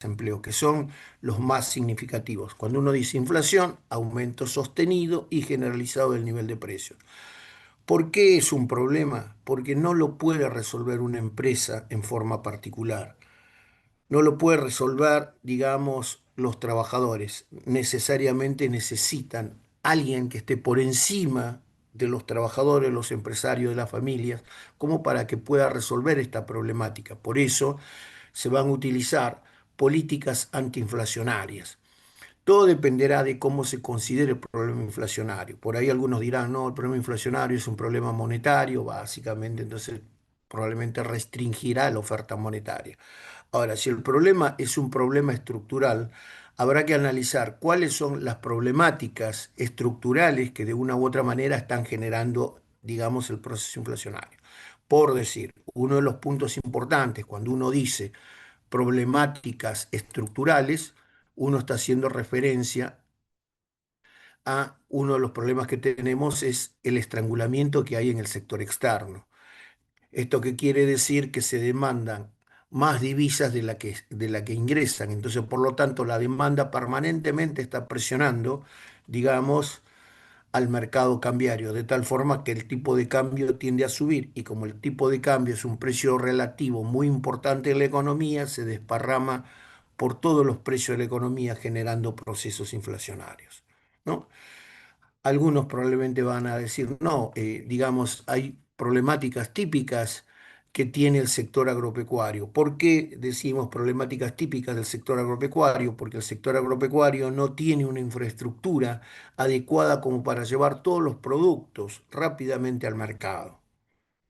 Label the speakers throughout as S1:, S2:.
S1: desempleo, que son los más significativos. Cuando uno dice inflación, aumento sostenido y generalizado del nivel de precios. ¿Por qué es un problema? Porque no lo puede resolver una empresa en forma particular. No lo puede resolver, digamos, los trabajadores. Necesariamente necesitan alguien que esté por encima de los trabajadores, los empresarios, de las familias, como para que pueda resolver esta problemática. Por eso se van a utilizar políticas antiinflacionarias. Todo dependerá de cómo se considere el problema inflacionario. Por ahí algunos dirán, no, el problema inflacionario es un problema monetario, básicamente, entonces probablemente restringirá la oferta monetaria. Ahora, si el problema es un problema estructural, habrá que analizar cuáles son las problemáticas estructurales que de una u otra manera están generando, digamos, el proceso inflacionario. Por decir, uno de los puntos importantes cuando uno dice problemáticas estructurales, uno está haciendo referencia a uno de los problemas que tenemos es el estrangulamiento que hay en el sector externo. ¿Esto qué quiere decir? Que se demandan más divisas de la que ingresan. Entonces, por lo tanto, la demanda permanentemente está presionando, digamos, al mercado cambiario, de tal forma que el tipo de cambio tiende a subir y como el tipo de cambio es un precio relativo muy importante en la economía, se desparrama por todos los precios de la economía generando procesos inflacionarios, ¿no? Algunos probablemente van a decir, no, digamos, hay problemáticas típicas que tiene el sector agropecuario. ¿Por qué decimos problemáticas típicas del sector agropecuario? Porque el sector agropecuario no tiene una infraestructura adecuada como para llevar todos los productos rápidamente al mercado.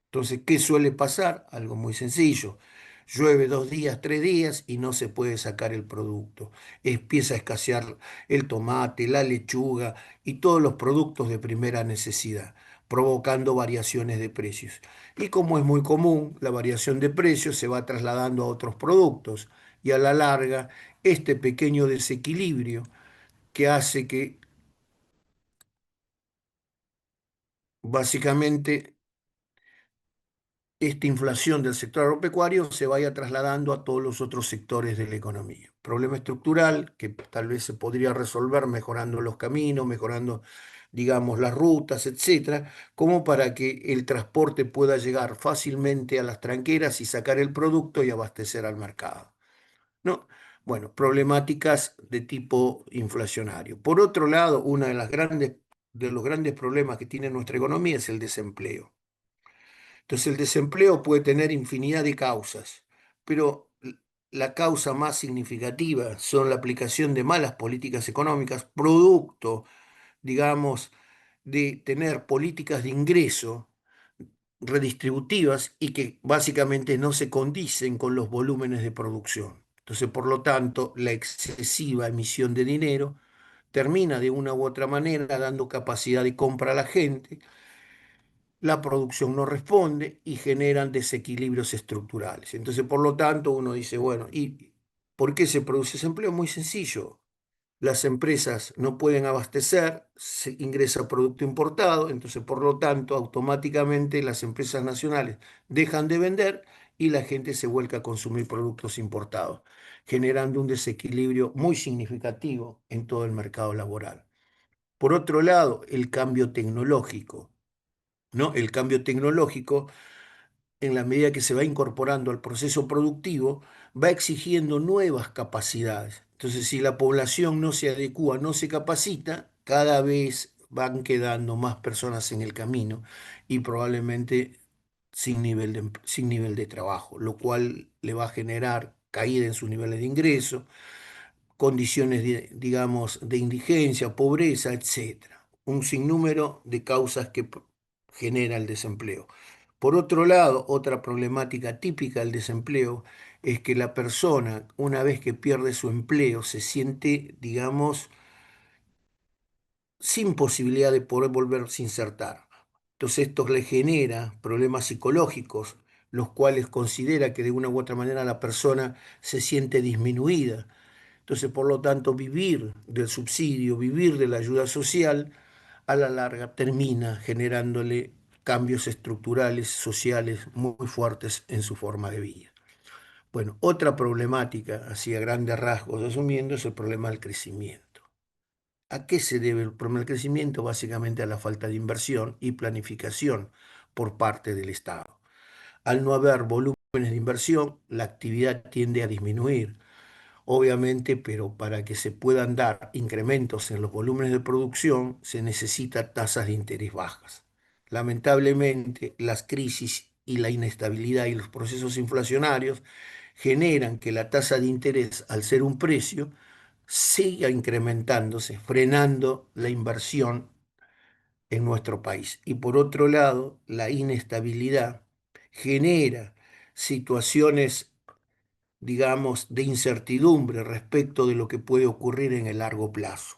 S1: Entonces, ¿qué suele pasar? Algo muy sencillo. Llueve 2 días, 3 días y no se puede sacar el producto. Empieza a escasear el tomate, la lechuga y todos los productos de primera necesidad, provocando variaciones de precios. Y como es muy común, la variación de precios se va trasladando a otros productos y a la larga, este pequeño desequilibrio que hace que básicamente esta inflación del sector agropecuario se vaya trasladando a todos los otros sectores de la economía. Problema estructural que tal vez se podría resolver mejorando los caminos, mejorando, digamos, las rutas, etcétera, como para que el transporte pueda llegar fácilmente a las tranqueras y sacar el producto y abastecer al mercado. ¿No? Bueno, problemáticas de tipo inflacionario. Por otro lado, uno de los grandes problemas que tiene nuestra economía es el desempleo. Entonces el desempleo puede tener infinidad de causas, pero la causa más significativa son la aplicación de malas políticas económicas, producto, digamos, de tener políticas de ingreso redistributivas y que básicamente no se condicen con los volúmenes de producción. Entonces, por lo tanto, la excesiva emisión de dinero termina de una u otra manera dando capacidad de compra a la gente, la producción no responde y generan desequilibrios estructurales. Entonces, por lo tanto, uno dice, bueno, ¿y por qué se produce ese empleo? Muy sencillo. Las empresas no pueden abastecer, se ingresa producto importado, entonces, por lo tanto, automáticamente las empresas nacionales dejan de vender y la gente se vuelca a consumir productos importados, generando un desequilibrio muy significativo en todo el mercado laboral. Por otro lado, el cambio tecnológico. ¿No? El cambio tecnológico, en la medida que se va incorporando al proceso productivo, va exigiendo nuevas capacidades. Entonces, si la población no se adecúa, no se capacita, cada vez van quedando más personas en el camino y probablemente sin nivel de trabajo, lo cual le va a generar caída en sus niveles de ingreso, condiciones, digamos, de indigencia, pobreza, etcétera. Un sinnúmero de causas que genera el desempleo. Por otro lado, otra problemática típica del desempleo es que la persona, una vez que pierde su empleo, se siente, digamos, sin posibilidad de poder volverse a insertar. Entonces esto le genera problemas psicológicos, los cuales considera que de una u otra manera la persona se siente disminuida. Entonces, por lo tanto, vivir del subsidio, vivir de la ayuda social, a la larga termina generándole cambios estructurales, sociales muy fuertes en su forma de vida. Bueno, otra problemática, así a grandes rasgos asumiendo, es el problema del crecimiento. ¿A qué se debe el problema del crecimiento? Básicamente a la falta de inversión y planificación por parte del Estado. Al no haber volúmenes de inversión, la actividad tiende a disminuir, obviamente, pero para que se puedan dar incrementos en los volúmenes de producción se necesitan tasas de interés bajas. Lamentablemente, las crisis y la inestabilidad y los procesos inflacionarios generan que la tasa de interés, al ser un precio, siga incrementándose, frenando la inversión en nuestro país. Y por otro lado, la inestabilidad genera situaciones, digamos, de incertidumbre respecto de lo que puede ocurrir en el largo plazo.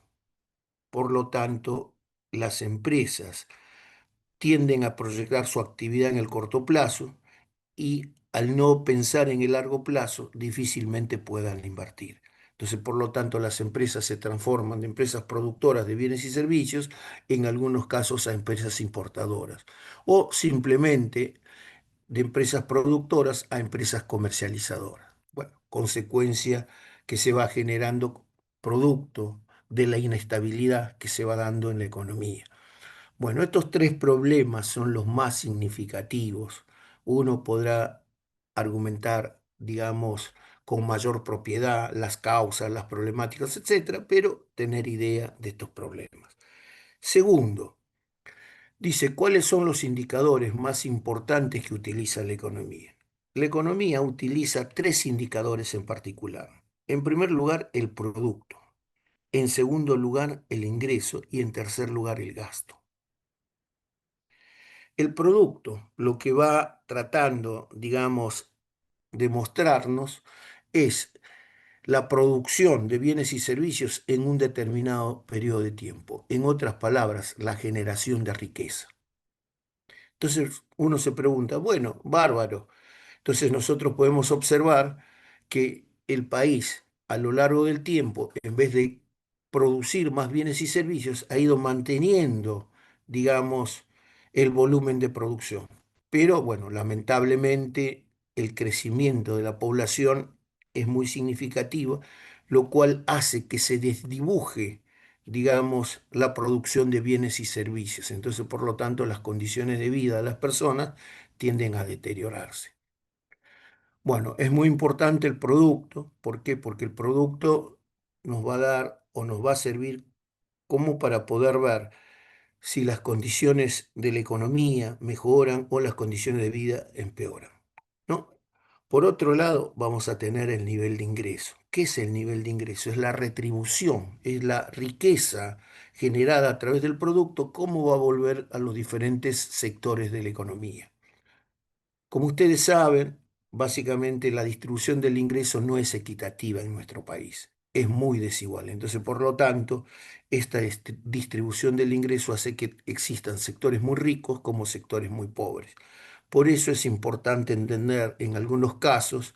S1: Por lo tanto, las empresas tienden a proyectar su actividad en el corto plazo y al no pensar en el largo plazo, difícilmente puedan invertir. Entonces, por lo tanto, las empresas se transforman de empresas productoras de bienes y servicios, en algunos casos a empresas importadoras, o simplemente de empresas productoras a empresas comercializadoras. Bueno, consecuencia que se va generando producto de la inestabilidad que se va dando en la economía. Bueno, estos tres problemas son los más significativos. Uno podrá argumentar, digamos, con mayor propiedad las causas, las problemáticas, etcétera, pero tener idea de estos problemas. Segundo, dice, ¿cuáles son los indicadores más importantes que utiliza la economía? La economía utiliza tres indicadores en particular. En primer lugar, el producto. En segundo lugar, el ingreso. Y en tercer lugar, el gasto. El producto, lo que va tratando, digamos, de mostrarnos es la producción de bienes y servicios en un determinado periodo de tiempo. En otras palabras, la generación de riqueza. Entonces uno se pregunta, bueno, bárbaro. Entonces nosotros podemos observar que el país a lo largo del tiempo, en vez de producir más bienes y servicios, ha ido manteniendo, digamos, el volumen de producción. Pero bueno, lamentablemente el crecimiento de la población es muy significativo, lo cual hace que se desdibuje, digamos, la producción de bienes y servicios. Entonces, por lo tanto, las condiciones de vida de las personas tienden a deteriorarse. Bueno, es muy importante el producto. ¿Por qué? Porque el producto nos va a dar o nos va a servir como para poder ver si las condiciones de la economía mejoran o las condiciones de vida empeoran, ¿no? Por otro lado, vamos a tener el nivel de ingreso. ¿Qué es el nivel de ingreso? Es la retribución, es la riqueza generada a través del producto, cómo va a volver a los diferentes sectores de la economía. Como ustedes saben, básicamente la distribución del ingreso no es equitativa en nuestro país, es muy desigual. Entonces, por lo tanto, esta distribución del ingreso hace que existan sectores muy ricos como sectores muy pobres. Por eso es importante entender en algunos casos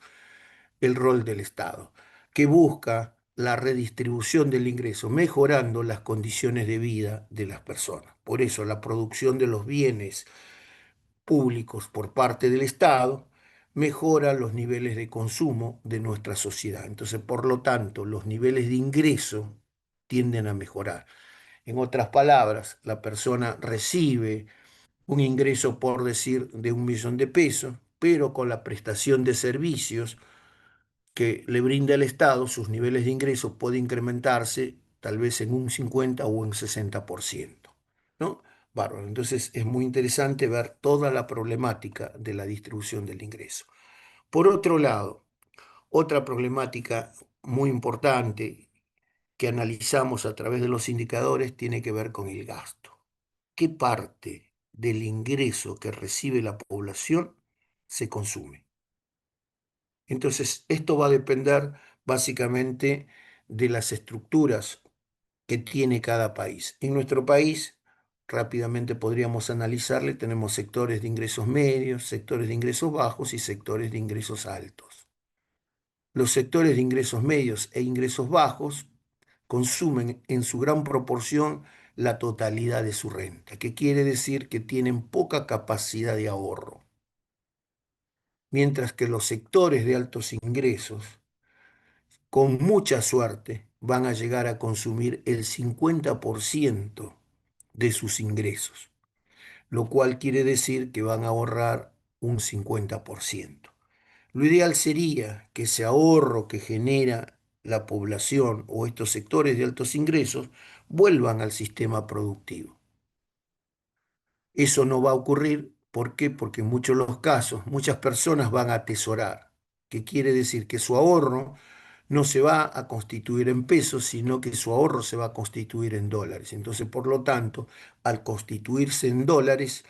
S1: el rol del Estado, que busca la redistribución del ingreso, mejorando las condiciones de vida de las personas. Por eso la producción de los bienes públicos por parte del Estado mejora los niveles de consumo de nuestra sociedad. Entonces, por lo tanto, los niveles de ingreso tienden a mejorar. En otras palabras, la persona recibe un ingreso, por decir, de 1 millón de pesos, pero con la prestación de servicios que le brinda el Estado, sus niveles de ingreso pueden incrementarse tal vez en un 50 o un 60%, ¿no? Bárbaro. Entonces es muy interesante ver toda la problemática de la distribución del ingreso. Por otro lado, otra problemática muy importante que analizamos a través de los indicadores tiene que ver con el gasto. ¿Qué parte del ingreso que recibe la población se consume? Entonces, esto va a depender básicamente de las estructuras que tiene cada país. En nuestro país, rápidamente podríamos analizarle, tenemos sectores de ingresos medios, sectores de ingresos bajos y sectores de ingresos altos. Los sectores de ingresos medios e ingresos bajos consumen en su gran proporción la totalidad de su renta, que quiere decir que tienen poca capacidad de ahorro. mientras que los sectores de altos ingresos, con mucha suerte, van a llegar a consumir el 50% de sus ingresos, lo cual quiere decir que van a ahorrar un 50%. Lo ideal sería que ese ahorro que genera la población o estos sectores de altos ingresos vuelvan al sistema productivo. Eso no va a ocurrir. ¿Por qué? Porque en muchos de los casos muchas personas van a atesorar, que quiere decir que su ahorro no se va a constituir en pesos, sino que su ahorro se va a constituir en dólares. Entonces, por lo tanto, al constituirse en dólares,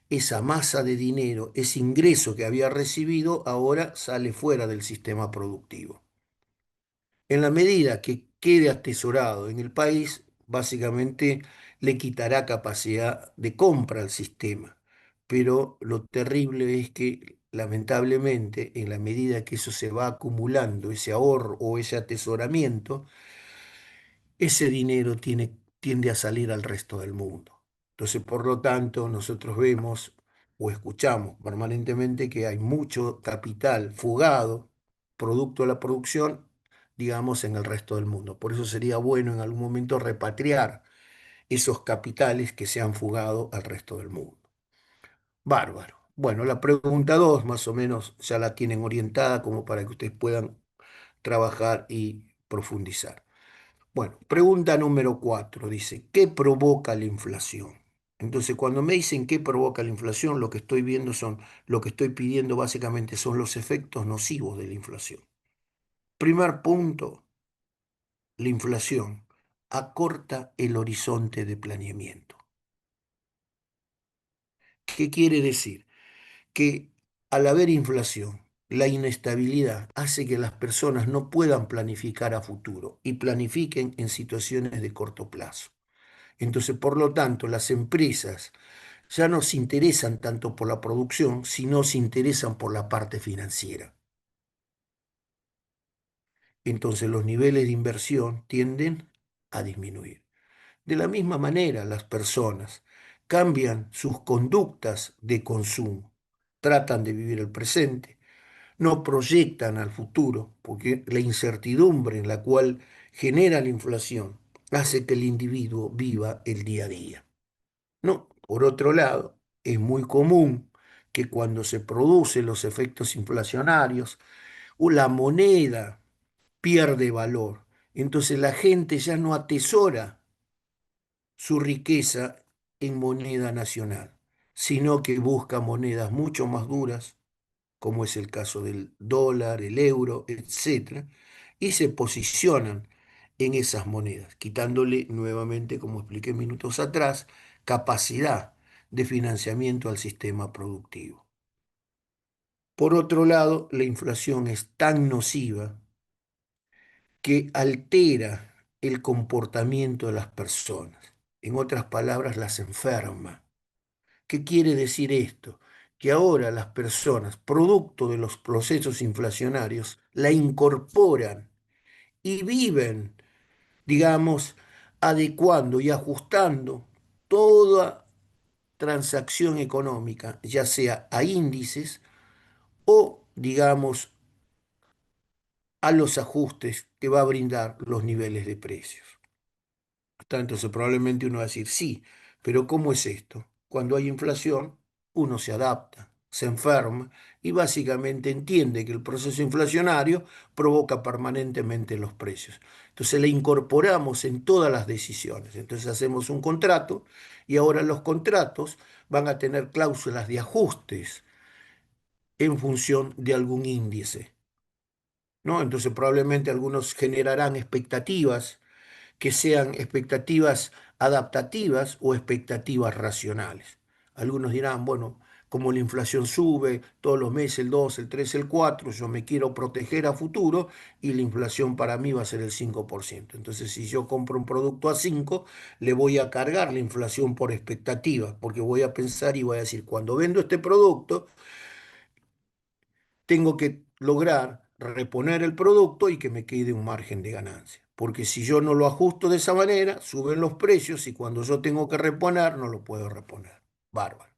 S1: esa masa de dinero, ese ingreso que había recibido, ahora sale fuera del sistema productivo. En la medida que quede atesorado en el país, básicamente le quitará capacidad de compra al sistema. Pero lo terrible es que, lamentablemente, en la medida que eso se va acumulando, ese ahorro o ese atesoramiento, ese dinero tiende a salir al resto del mundo. Entonces, por lo tanto, nosotros vemos o escuchamos permanentemente que hay mucho capital fugado, producto de la producción, digamos, en el resto del mundo. Por eso sería bueno en algún momento repatriar esos capitales que se han fugado al resto del mundo. Bárbaro. Bueno, la pregunta 2 más o menos ya la tienen orientada como para que ustedes puedan trabajar y profundizar. Bueno, pregunta número 4 dice, ¿qué provoca la inflación? Entonces, cuando me dicen qué provoca la inflación, lo que estoy viendo son, lo que estoy pidiendo básicamente son los efectos nocivos de la inflación. Primer punto, la inflación acorta el horizonte de planeamiento. ¿Qué quiere decir? Que al haber inflación, la inestabilidad hace que las personas no puedan planificar a futuro y planifiquen en situaciones de corto plazo. Entonces, por lo tanto, las empresas ya no se interesan tanto por la producción, sino se interesan por la parte financiera. Entonces, los niveles de inversión tienden a disminuir. De la misma manera, las personas cambian sus conductas de consumo, tratan de vivir el presente, no proyectan al futuro, porque la incertidumbre en la cual genera la inflación hace que el individuo viva el día a día. No, por otro lado, es muy común que cuando se producen los efectos inflacionarios, la moneda pierde valor. Entonces la gente ya no atesora su riqueza en moneda nacional, sino que busca monedas mucho más duras, como es el caso del dólar, el euro, etcétera, y se posicionan en esas monedas, quitándole nuevamente, como expliqué minutos atrás, capacidad de financiamiento al sistema productivo. Por otro lado, la inflación es tan nociva que altera el comportamiento de las personas. En otras palabras, las enferma. ¿Qué quiere decir esto? Que ahora las personas, producto de los procesos inflacionarios, la incorporan y viven, digamos, adecuando y ajustando toda transacción económica, ya sea a índices o, digamos, a los ajustes que va a brindar los niveles de precios. Entonces probablemente uno va a decir, sí, pero ¿cómo es esto? Cuando hay inflación, uno se adapta, se enferma y básicamente entiende que el proceso inflacionario provoca permanentemente los precios. Entonces le incorporamos en todas las decisiones. Entonces hacemos un contrato y ahora los contratos van a tener cláusulas de ajustes en función de algún índice, ¿no? Entonces probablemente algunos generarán expectativas que sean expectativas adaptativas o expectativas racionales. Algunos dirán, bueno, como la inflación sube todos los meses, el 2, el 3, el 4, yo me quiero proteger a futuro y la inflación para mí va a ser el 5%. Entonces, si yo compro un producto a 5, le voy a cargar la inflación por expectativas, porque voy a pensar y voy a decir, cuando vendo este producto, tengo que lograr reponer el producto y que me quede un margen de ganancia. Porque si yo no lo ajusto de esa manera, suben los precios y cuando yo tengo que reponer, no lo puedo reponer. Bárbaro.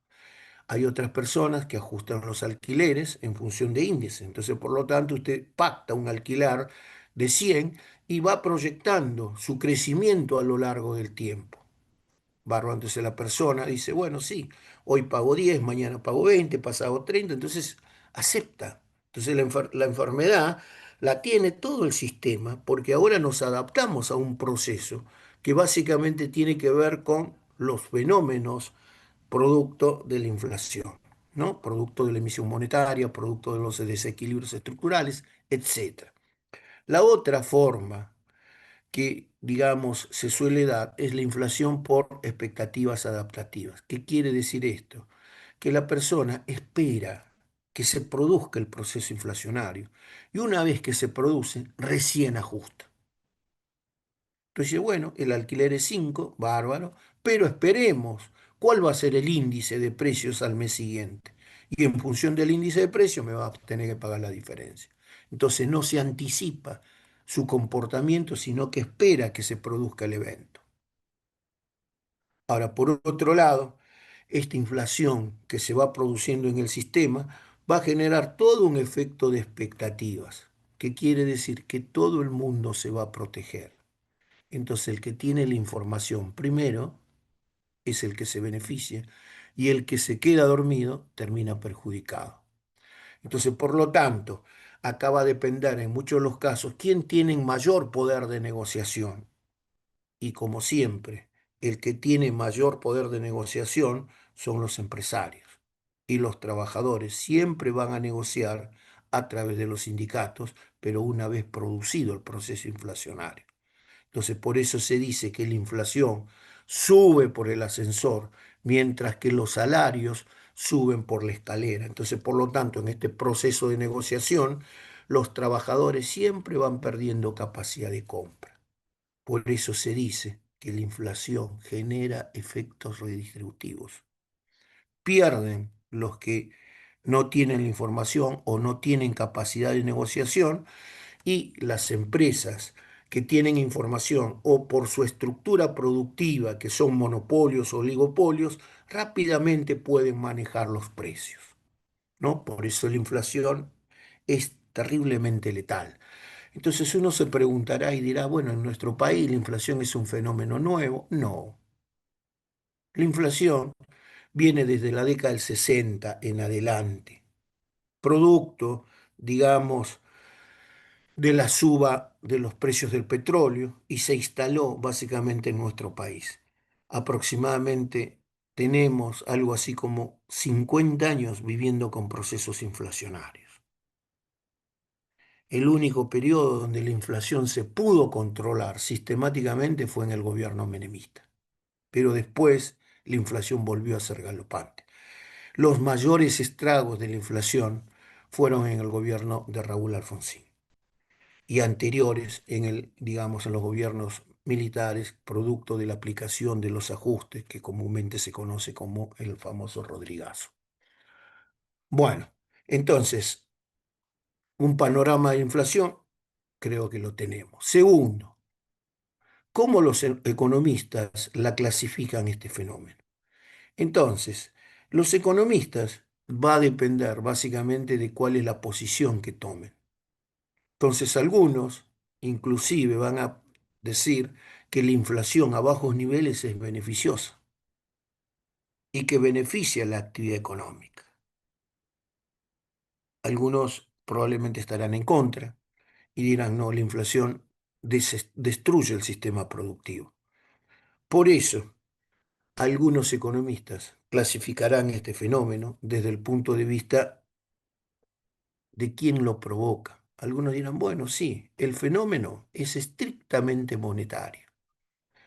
S1: Hay otras personas que ajustan los alquileres en función de índice. Entonces, por lo tanto, usted pacta un alquiler de 100 y va proyectando su crecimiento a lo largo del tiempo. Bárbaro, entonces la persona dice, bueno, sí, hoy pago 10, mañana pago 20, pasado 30, entonces acepta. Entonces la enfermedad la tiene todo el sistema porque ahora nos adaptamos a un proceso que básicamente tiene que ver con los fenómenos producto de la inflación, ¿no? Producto de la emisión monetaria, producto de los desequilibrios estructurales, etcétera. La otra forma que, digamos, se suele dar es la inflación por expectativas adaptativas. ¿Qué quiere decir esto? Que la persona espera que se produzca el proceso inflacionario y una vez que se produce, recién ajusta. Entonces, bueno, el alquiler es 5, bárbaro, pero esperemos cuál va a ser el índice de precios al mes siguiente. Y en función del índice de precios me va a tener que pagar la diferencia. Entonces no se anticipa su comportamiento, sino que espera que se produzca el evento. Ahora, por otro lado, esta inflación que se va produciendo en el sistema va a generar todo un efecto de expectativas, que quiere decir que todo el mundo se va a proteger. Entonces el que tiene la información primero es el que se beneficia y el que se queda dormido termina perjudicado. Entonces, por lo tanto, acá va a depender en muchos de los casos quién tiene mayor poder de negociación. Y como siempre, el que tiene mayor poder de negociación son los empresarios. Y los trabajadores siempre van a negociar a través de los sindicatos, pero una vez producido el proceso inflacionario. Entonces, por eso se dice que la inflación sube por el ascensor, mientras que los salarios suben por la escalera. Entonces, por lo tanto, en este proceso de negociación, los trabajadores siempre van perdiendo capacidad de compra. Por eso se dice que la inflación genera efectos redistributivos. Pierden los que no tienen la información o no tienen capacidad de negociación y las empresas que tienen información o por su estructura productiva, que son monopolios o oligopolios, rápidamente pueden manejar los precios, ¿no? Por eso la inflación es terriblemente letal. Entonces uno se preguntará y dirá, bueno, en nuestro país la inflación es un fenómeno nuevo. No, la inflación viene desde la década del 60 en adelante, producto, digamos, de la suba de los precios del petróleo y se instaló básicamente en nuestro país. Aproximadamente tenemos algo así como 50 años viviendo con procesos inflacionarios. El único periodo donde la inflación se pudo controlar sistemáticamente fue en el gobierno menemista, pero después la inflación volvió a ser galopante. Los mayores estragos de la inflación fueron en el gobierno de Raúl Alfonsín y anteriores en el, digamos, en los gobiernos militares, producto de la aplicación de los ajustes que comúnmente se conoce como el famoso Rodrigazo. Bueno, entonces, un panorama de inflación creo que lo tenemos. Segundo, ¿cómo los economistas la clasifican este fenómeno? Entonces, los economistas va a depender básicamente de cuál es la posición que tomen. Entonces algunos inclusive van a decir que la inflación a bajos niveles es beneficiosa y que beneficia la actividad económica. Algunos probablemente estarán en contra y dirán, no, la inflación destruye el sistema productivo. Por eso, algunos economistas clasificarán este fenómeno desde el punto de vista de quién lo provoca. Algunos dirán, bueno, sí, el fenómeno es estrictamente monetario.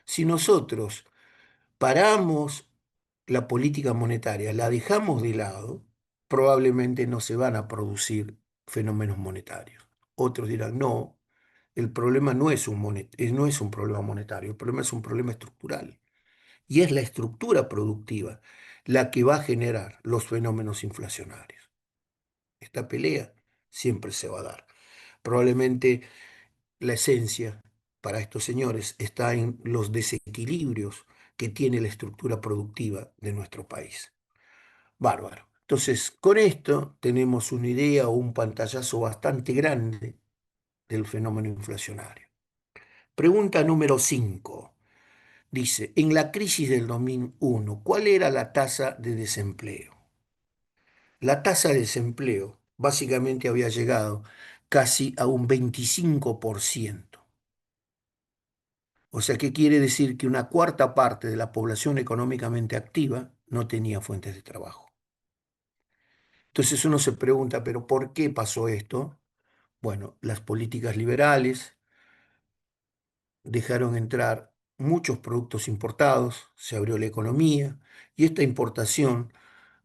S1: Si nosotros paramos la política monetaria, la dejamos de lado, probablemente no se van a producir fenómenos monetarios. Otros dirán, no, el problema no es un problema monetario, el problema es un problema estructural. Y es la estructura productiva la que va a generar los fenómenos inflacionarios. Esta pelea siempre se va a dar. Probablemente la esencia para estos señores está en los desequilibrios que tiene la estructura productiva de nuestro país. Bárbaro. Entonces, con esto tenemos una idea o un pantallazo bastante grande del fenómeno inflacionario. Pregunta número 5. Dice, en la crisis del 2001, ¿cuál era la tasa de desempleo? La tasa de desempleo básicamente había llegado casi a un 25%. O sea, ¿qué quiere decir? Que una cuarta parte de la población económicamente activa no tenía fuentes de trabajo. Entonces uno se pregunta, ¿pero por qué pasó esto? Bueno, las políticas liberales dejaron entrar muchos productos importados, se abrió la economía y esta importación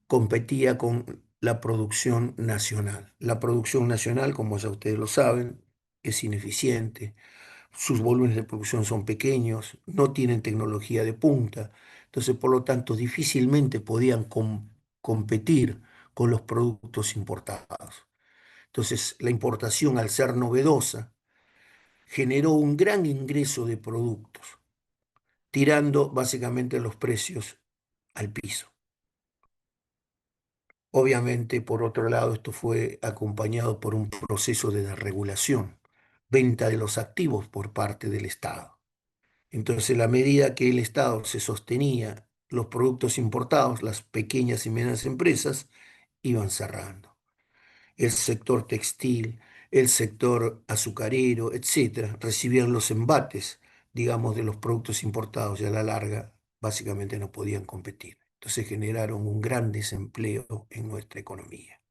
S1: competía con la producción nacional. La producción nacional, como ya ustedes lo saben, es ineficiente, sus volúmenes de producción son pequeños, no tienen tecnología de punta, entonces por lo tanto difícilmente podían competir con los productos importados. Entonces la importación, al ser novedosa, generó un gran ingreso de productos, tirando básicamente los precios al piso. Obviamente, por otro lado, esto fue acompañado por un proceso de desregulación, venta de los activos por parte del Estado. Entonces, a la medida que el Estado se sostenía los productos importados, las pequeñas y medianas empresas iban cerrando. El sector textil, el sector azucarero, etcétera, recibían los embates, digamos, de los productos importados y a la larga básicamente no podían competir. Entonces generaron un gran desempleo en nuestra economía.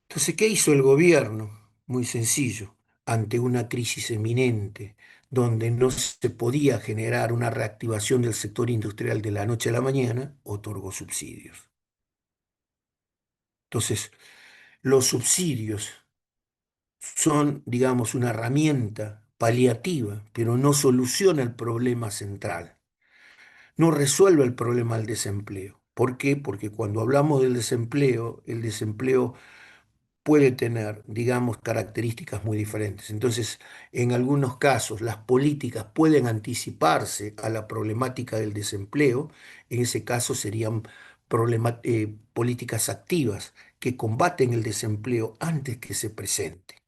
S1: Entonces, ¿qué hizo el gobierno? Muy sencillo, ante una crisis eminente, donde no se podía generar una reactivación del sector industrial de la noche a la mañana, otorgó subsidios. Entonces, los subsidios son, digamos, una herramienta paliativa, pero no soluciona el problema central. No resuelve el problema del desempleo. ¿Por qué? Porque cuando hablamos del desempleo, el desempleo puede tener, digamos, características muy diferentes. Entonces, en algunos casos, las políticas pueden anticiparse a la problemática del desempleo. En ese caso, serían políticas activas que combaten el desempleo antes que se presente.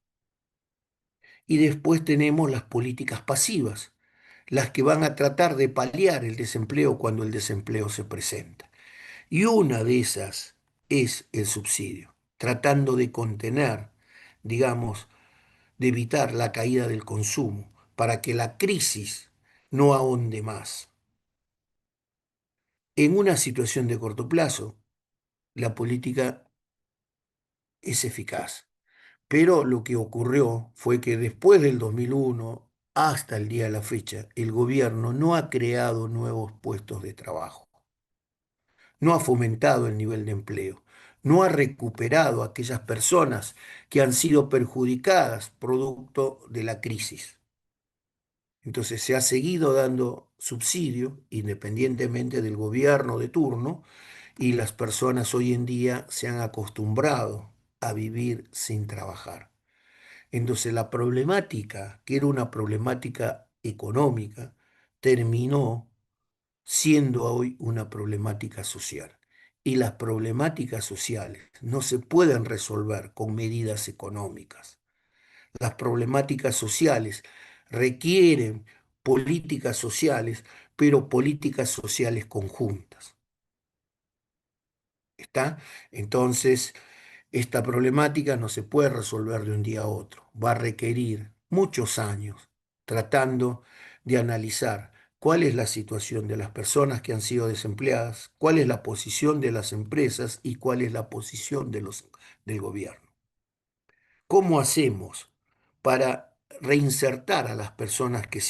S1: Y después tenemos las políticas pasivas, las que van a tratar de paliar el desempleo cuando el desempleo se presenta. Y una de esas es el subsidio, tratando de contener, digamos, de evitar la caída del consumo para que la crisis no ahonde más. En una situación de corto plazo, la política es eficaz. Pero lo que ocurrió fue que después del 2001 hasta el día de la fecha, el gobierno no ha creado nuevos puestos de trabajo, no ha fomentado el nivel de empleo, no ha recuperado a aquellas personas que han sido perjudicadas producto de la crisis. Entonces se ha seguido dando subsidio independientemente del gobierno de turno y las personas hoy en día se han acostumbrado a vivir sin trabajar. Entonces la problemática, que era una problemática económica, terminó siendo hoy una problemática social. Y las problemáticas sociales no se pueden resolver con medidas económicas. Las problemáticas sociales requieren políticas sociales, pero políticas sociales conjuntas. ¿Está? Entonces, esta problemática no se puede resolver de un día a otro. Va a requerir muchos años tratando de analizar cuál es la situación de las personas que han sido desempleadas, cuál es la posición de las empresas y cuál es la posición del gobierno. ¿Cómo hacemos para reinsertar a las personas que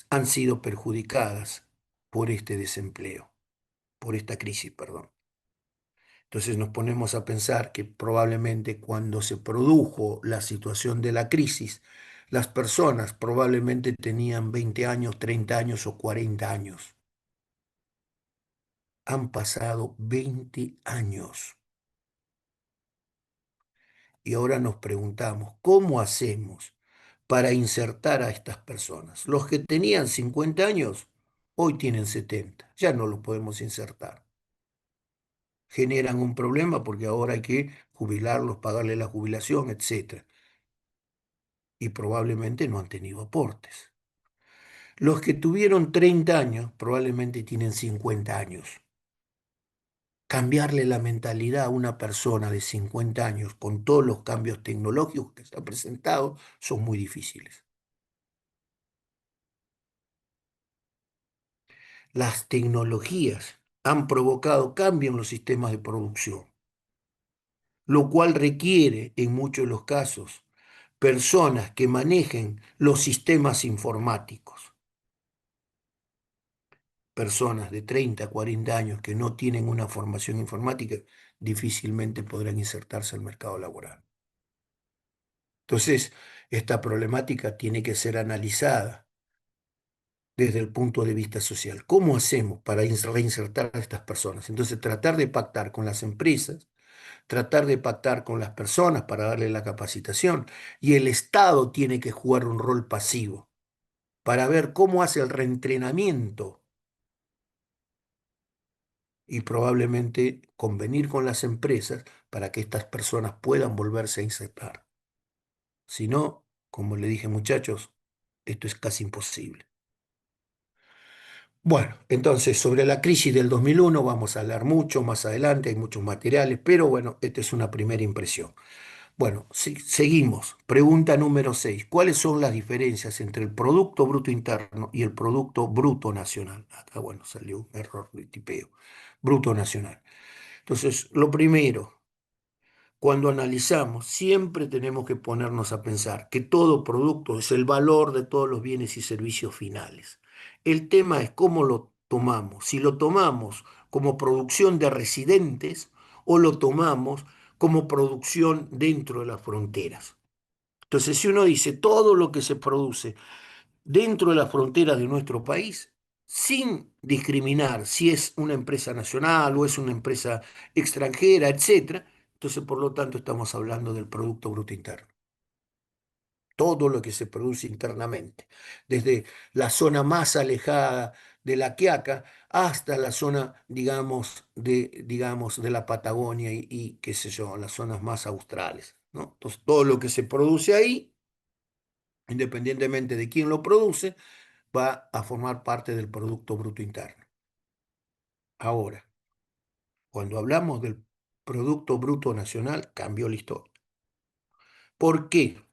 S1: han sido perjudicadas por este desempleo, por esta crisis, perdón? Entonces nos ponemos a pensar que probablemente cuando se produjo la situación de la crisis, las personas probablemente tenían 20 años, 30 años o 40 años. Han pasado 20 años y ahora nos preguntamos, ¿cómo hacemos para insertar a estas personas? Los que tenían 50 años, hoy tienen 70, ya no los podemos insertar. generan un problema porque ahora hay que jubilarlos, pagarle la jubilación, etcétera. Y probablemente no han tenido aportes. Los que tuvieron 30 años probablemente tienen 50 años. Cambiarle la mentalidad a una persona de 50 años con todos los cambios tecnológicos que se han presentado son muy difíciles. Las tecnologías han provocado cambios en los sistemas de producción, lo cual requiere, en muchos de los casos, personas que manejen los sistemas informáticos. Personas de 30, 40 años que no tienen una formación informática difícilmente podrán insertarse al mercado laboral. Entonces, esta problemática tiene que ser analizada desde el punto de vista social. ¿Cómo hacemos para reinsertar a estas personas? Entonces, tratar de pactar con las empresas, tratar de pactar con las personas para darle la capacitación, y el Estado tiene que jugar un rol pasivo para ver cómo hace el reentrenamiento y probablemente convenir con las empresas para que estas personas puedan volverse a insertar. Si no, como le dije, muchachos, esto es casi imposible. Bueno, entonces sobre la crisis del 2001 vamos a hablar mucho más adelante, hay muchos materiales, pero bueno, esta es una primera impresión. Bueno, seguimos. Pregunta número 6. ¿Cuáles son las diferencias entre el Producto Bruto Interno y el Producto Bruto Nacional? Acá, bueno, salió un error de tipeo. Bruto Nacional. Entonces, lo primero, cuando analizamos, siempre tenemos que ponernos a pensar que todo producto es el valor de todos los bienes y servicios finales. El tema es cómo lo tomamos. Si lo tomamos como producción de residentes o lo tomamos como producción dentro de las fronteras. Entonces, si uno dice todo lo que se produce dentro de las fronteras de nuestro país, sin discriminar si es una empresa nacional o es una empresa extranjera, etcétera. Entonces, por lo tanto, estamos hablando del Producto Bruto Interno. Todo lo que se produce internamente, desde la zona más alejada de la Quiaca hasta la zona, digamos, de la Patagonia y qué sé yo, las zonas más australes, ¿no? Entonces, todo lo que se produce ahí, independientemente de quién lo produce, va a formar parte del Producto Bruto Interno. Ahora, cuando hablamos del Producto Bruto Nacional, cambió la historia. ¿Por qué?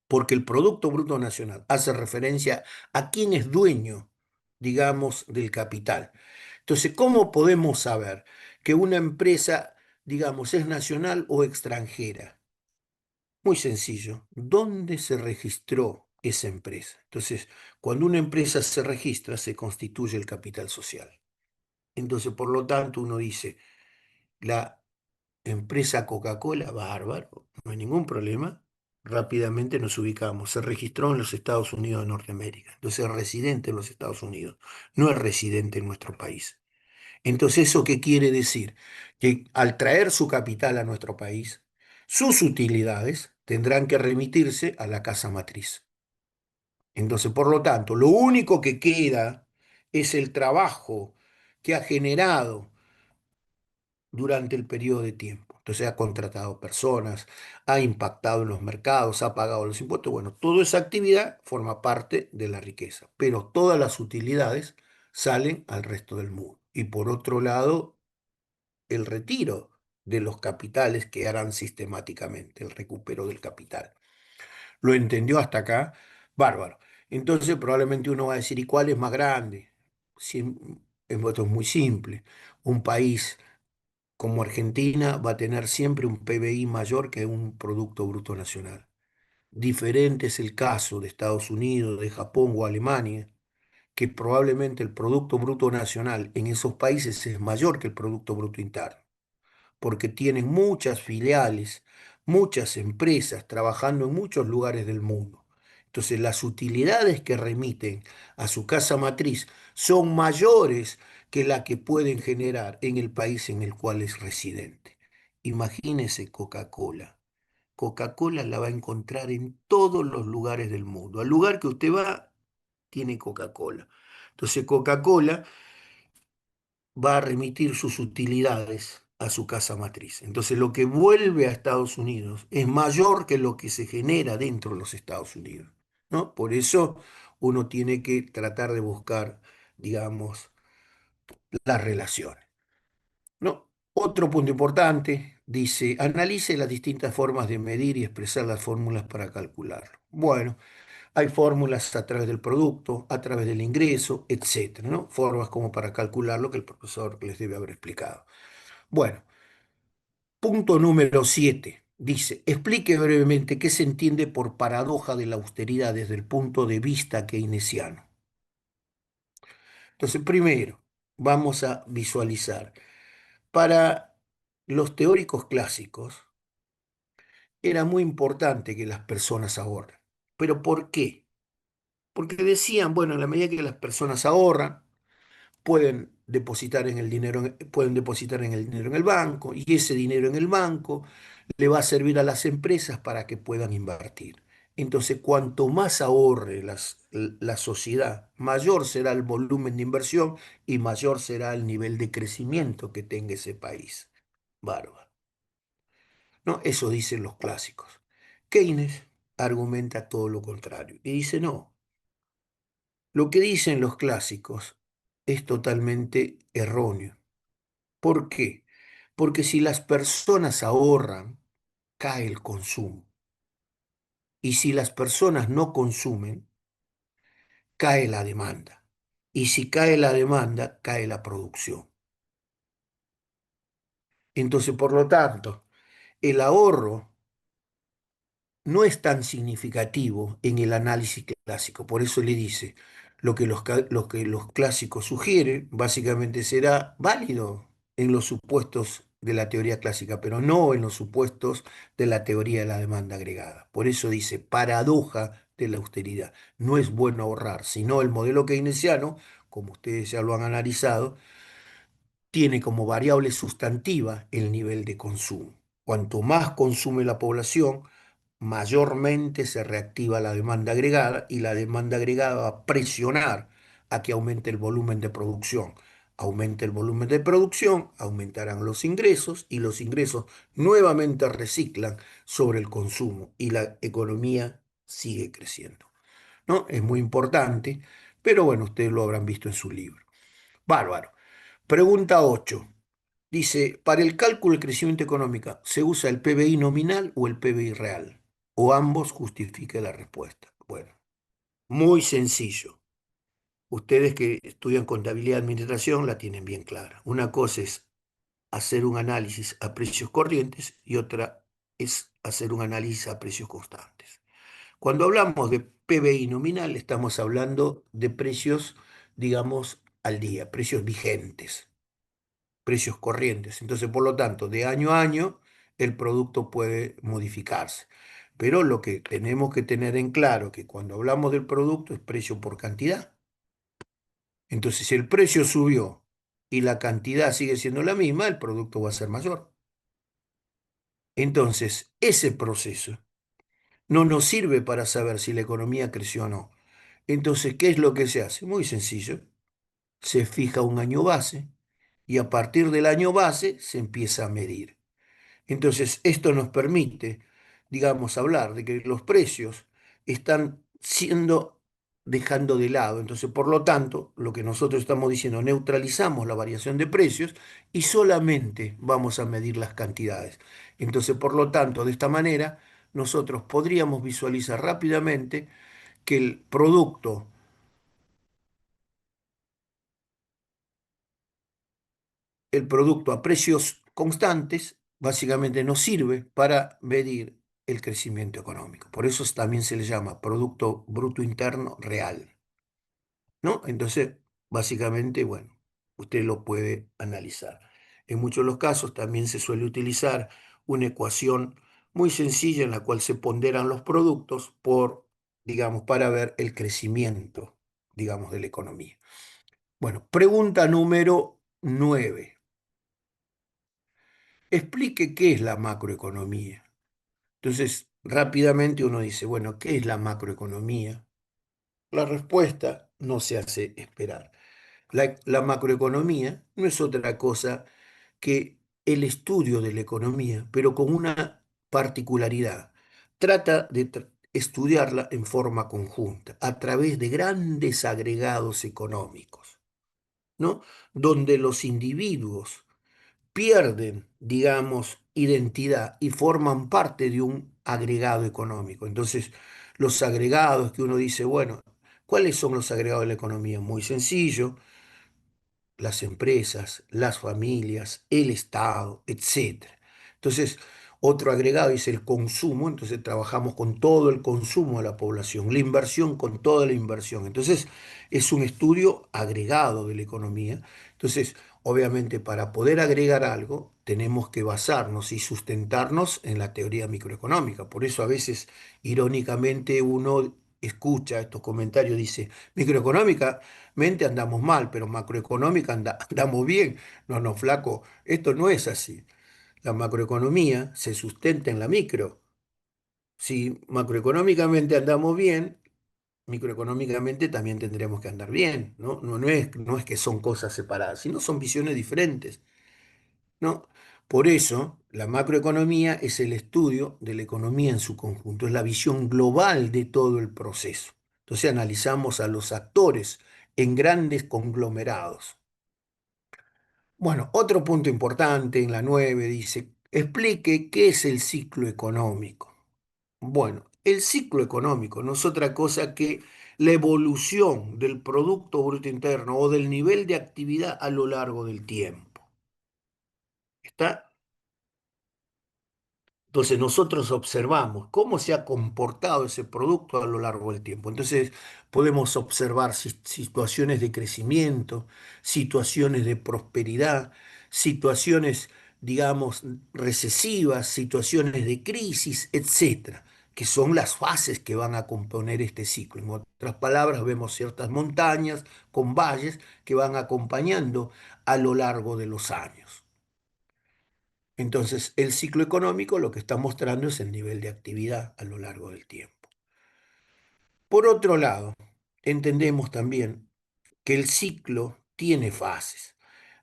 S1: Porque el Producto Bruto Nacional hace referencia a quién es dueño, digamos, del capital. Entonces, ¿cómo podemos saber que una empresa, digamos, es nacional o extranjera? Muy sencillo. ¿Dónde se registró esa empresa? Entonces, cuando una empresa se registra, se constituye el capital social. Entonces, por lo tanto, uno dice, la empresa Coca-Cola, bárbaro, no hay ningún problema. Rápidamente nos ubicamos. Se registró en los Estados Unidos de Norteamérica. Entonces es residente en los Estados Unidos, no es residente en nuestro país. Entonces, ¿eso qué quiere decir? Que al traer su capital a nuestro país, sus utilidades tendrán que remitirse a la casa matriz. Entonces, por lo tanto, lo único que queda es el trabajo que ha generado durante el periodo de tiempo. Entonces ha contratado personas, ha impactado en los mercados, ha pagado los impuestos. Bueno, toda esa actividad forma parte de la riqueza, pero todas las utilidades salen al resto del mundo. Y por otro lado, el retiro de los capitales que harán sistemáticamente, el recupero del capital. ¿Lo entendió hasta acá? Bárbaro. Entonces probablemente uno va a decir, ¿y cuál es más grande? Esto es muy simple. Un país como Argentina va a tener siempre un PBI mayor que un Producto Bruto Nacional. Diferente es el caso de Estados Unidos, de Japón o Alemania, que probablemente el Producto Bruto Nacional en esos países es mayor que el Producto Bruto Interno, porque tienen muchas filiales, muchas empresas trabajando en muchos lugares del mundo. Entonces, las utilidades que remiten a su casa matriz son mayores que la que pueden generar en el país en el cual es residente. Imagínese Coca-Cola. Coca-Cola la va a encontrar en todos los lugares del mundo. Al lugar que usted va, tiene Coca-Cola. Entonces, Coca-Cola va a remitir sus utilidades a su casa matriz. Entonces lo que vuelve a Estados Unidos es mayor que lo que se genera dentro de los Estados Unidos, ¿no? Por eso uno tiene que tratar de buscar, digamos, las relaciones, ¿no? Otro punto importante, dice, analice las distintas formas de medir y expresar las fórmulas para calcularlo. Bueno, hay fórmulas a través del producto, a través del ingreso, etcétera, ¿no? Formas como para calcularlo que el profesor les debe haber explicado. Bueno, punto número 7. Dice, explique brevemente qué se entiende por paradoja de la austeridad desde el punto de vista keynesiano. Entonces, primero, vamos a visualizar. Para los teóricos clásicos, era muy importante que las personas ahorren. ¿Pero por qué? Porque decían, bueno, en la medida que las personas ahorran, pueden depositar en el dinero en el banco y ese dinero en el banco le va a servir a las empresas para que puedan invertir. Entonces, cuanto más ahorre la sociedad, mayor será el volumen de inversión y mayor será el nivel de crecimiento que tenga ese país. Bárbaro. ¿No? Eso dicen los clásicos. Keynes argumenta todo lo contrario y dice, no, lo que dicen los clásicos es totalmente erróneo. ¿Por qué? Porque si las personas ahorran, cae el consumo. Y si las personas no consumen, cae la demanda. Y si cae la demanda, cae la producción. Entonces, por lo tanto, el ahorro no es tan significativo en el análisis clásico. Por eso le dice, lo que los clásicos sugieren básicamente será válido en los supuestos de la teoría clásica, pero no en los supuestos de la teoría de la demanda agregada. Por eso dice, paradoja de la austeridad. No es bueno ahorrar, sino el modelo keynesiano, como ustedes ya lo han analizado, tiene como variable sustantiva el nivel de consumo. Cuanto más consume la población, mayormente se reactiva la demanda agregada y la demanda agregada va a presionar a que aumente el volumen de producción. Aumente el volumen de producción, aumentarán los ingresos y los ingresos nuevamente reciclan sobre el consumo y la economía sigue creciendo, ¿no? Es muy importante, pero bueno, ustedes lo habrán visto en su libro. Bárbaro. Pregunta 8. Dice, para el cálculo del crecimiento económico, ¿se usa el PBI nominal o el PBI real? O ambos justifique la respuesta. Bueno, muy sencillo. Ustedes que estudian contabilidad y administración la tienen bien clara. Una cosa es hacer un análisis a precios corrientes y otra es hacer un análisis a precios constantes. Cuando hablamos de PBI nominal, estamos hablando de precios, digamos, al día, precios vigentes, precios corrientes. Entonces, por lo tanto, de año a año el producto puede modificarse. Pero lo que tenemos que tener en claro que cuando hablamos del producto es precio por cantidad. Entonces, si el precio subió y la cantidad sigue siendo la misma, el producto va a ser mayor. Entonces, ese proceso no nos sirve para saber si la economía creció o no. Entonces, ¿qué es lo que se hace? Muy sencillo. Se fija un año base y a partir del año base se empieza a medir. Entonces, esto nos permite, digamos, hablar de que los precios están siendo dejando de lado. Entonces, por lo tanto, lo que nosotros estamos diciendo, neutralizamos la variación de precios y solamente vamos a medir las cantidades. Entonces, por lo tanto, de esta manera, nosotros podríamos visualizar rápidamente que el producto a precios constantes básicamente nos sirve para medir el crecimiento económico. Por eso también se le llama Producto Bruto Interno Real, ¿no? Entonces, básicamente, bueno, usted lo puede analizar. En muchos de los casos también se suele utilizar una ecuación muy sencilla en la cual se ponderan los productos digamos, para ver el crecimiento, digamos, de la economía. Bueno, pregunta número 9. Explique qué es la macroeconomía. Entonces, rápidamente uno dice, bueno, ¿qué es la macroeconomía? La respuesta no se hace esperar. La macroeconomía no es otra cosa que el estudio de la economía, pero con una particularidad. Trata de estudiarla en forma conjunta, a través de grandes agregados económicos, ¿no? Donde los individuos pierden, digamos, identidad y forman parte de un agregado económico. Entonces, los agregados que uno dice, bueno, ¿cuáles son los agregados de la economía? Muy sencillo: las empresas, las familias, el Estado, etcétera. Entonces, otro agregado es el consumo, entonces trabajamos con todo el consumo de la población, la inversión con toda la inversión. Entonces, es un estudio agregado de la economía. Entonces, obviamente, para poder agregar algo, tenemos que basarnos y sustentarnos en la teoría microeconómica. Por eso a veces, irónicamente, uno escucha estos comentarios, dice, microeconómicamente andamos mal, pero macroeconómica andamos bien. No, no, flaco, esto no es así. La macroeconomía se sustenta en la micro. Si macroeconómicamente andamos bien, microeconómicamente también tendremos que andar bien, ¿no? No es que son cosas separadas, sino son visiones diferentes, ¿no? Por eso, la macroeconomía es el estudio de la economía en su conjunto, es la visión global de todo el proceso. Entonces analizamos a los actores en grandes conglomerados. Bueno, otro punto importante en la 9 dice, explique qué es el ciclo económico. Bueno, el ciclo económico no es otra cosa que la evolución del Producto Bruto Interno o del nivel de actividad a lo largo del tiempo. ¿Está? Entonces nosotros observamos cómo se ha comportado ese producto a lo largo del tiempo. Entonces podemos observar situaciones de crecimiento, situaciones de prosperidad, situaciones, digamos, recesivas, situaciones de crisis, etcétera, que son las fases que van a componer este ciclo. En otras palabras, vemos ciertas montañas con valles que van acompañando a lo largo de los años. Entonces, el ciclo económico lo que está mostrando es el nivel de actividad a lo largo del tiempo. Por otro lado, entendemos también que el ciclo tiene fases.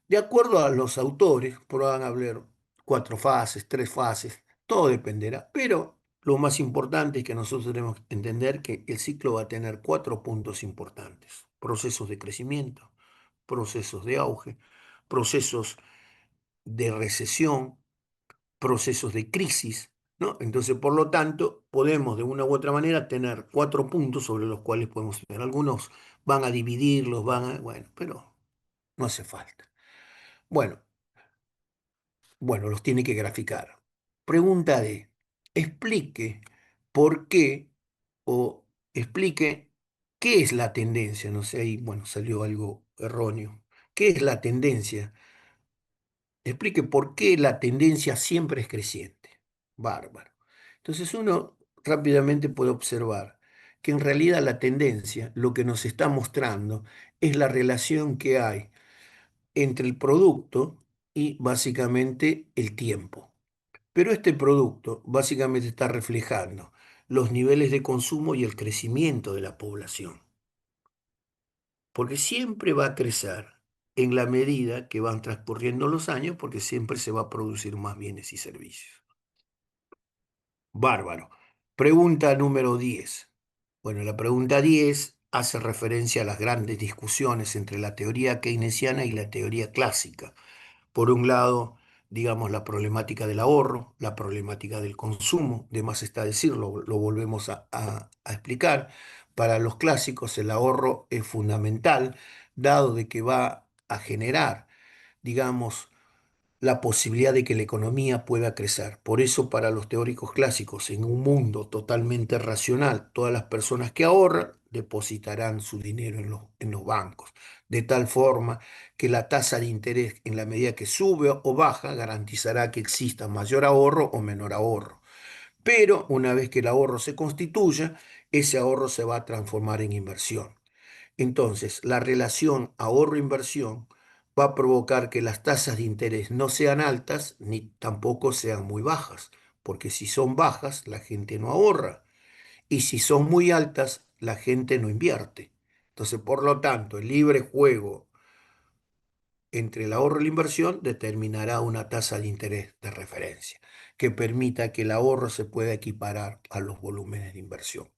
S1: De acuerdo a los autores, podrán haber cuatro fases, tres fases, todo dependerá, pero lo más importante es que nosotros tenemos que entender que el ciclo va a tener cuatro puntos importantes: procesos de crecimiento, procesos de auge, procesos de recesión, procesos de crisis, ¿no? Entonces, por lo tanto, podemos de una u otra manera tener cuatro puntos sobre los cuales podemos tener. Algunos van a dividirlos, bueno, pero no hace falta. Bueno, bueno, los tiene que graficar. Pregunta D. Explique por qué o explique qué es la tendencia. No sé, ahí, bueno, salió algo erróneo. ¿Qué es la tendencia? Explique por qué la tendencia siempre es creciente. Bárbaro. Entonces uno rápidamente puede observar que en realidad la tendencia lo que nos está mostrando es la relación que hay entre el producto y básicamente el tiempo. Pero este producto básicamente está reflejando los niveles de consumo y el crecimiento de la población, porque siempre va a crecer en la medida que van transcurriendo los años, porque siempre se va a producir más bienes y servicios. Bárbaro. Pregunta número 10. Bueno, la pregunta 10 hace referencia a las grandes discusiones entre la teoría keynesiana y la teoría clásica. Por un lado, digamos, la problemática del ahorro, la problemática del consumo, de más está decirlo, lo volvemos a explicar. Para los clásicos el ahorro es fundamental, dado de que va a generar, digamos, la posibilidad de que la economía pueda crecer. Por eso, para los teóricos clásicos, en un mundo totalmente racional, todas las personas que ahorran depositarán su dinero en los bancos, de tal forma que la tasa de interés, en la medida que sube o baja, garantizará que exista mayor ahorro o menor ahorro. Pero una vez que el ahorro se constituya, ese ahorro se va a transformar en inversión. Entonces, la relación ahorro-inversión va a provocar que las tasas de interés no sean altas ni tampoco sean muy bajas, porque si son bajas, la gente no ahorra, y si son muy altas, la gente no invierte. Entonces, por lo tanto, el libre juego entre el ahorro y la inversión determinará una tasa de interés de referencia que permita que el ahorro se pueda equiparar a los volúmenes de inversión.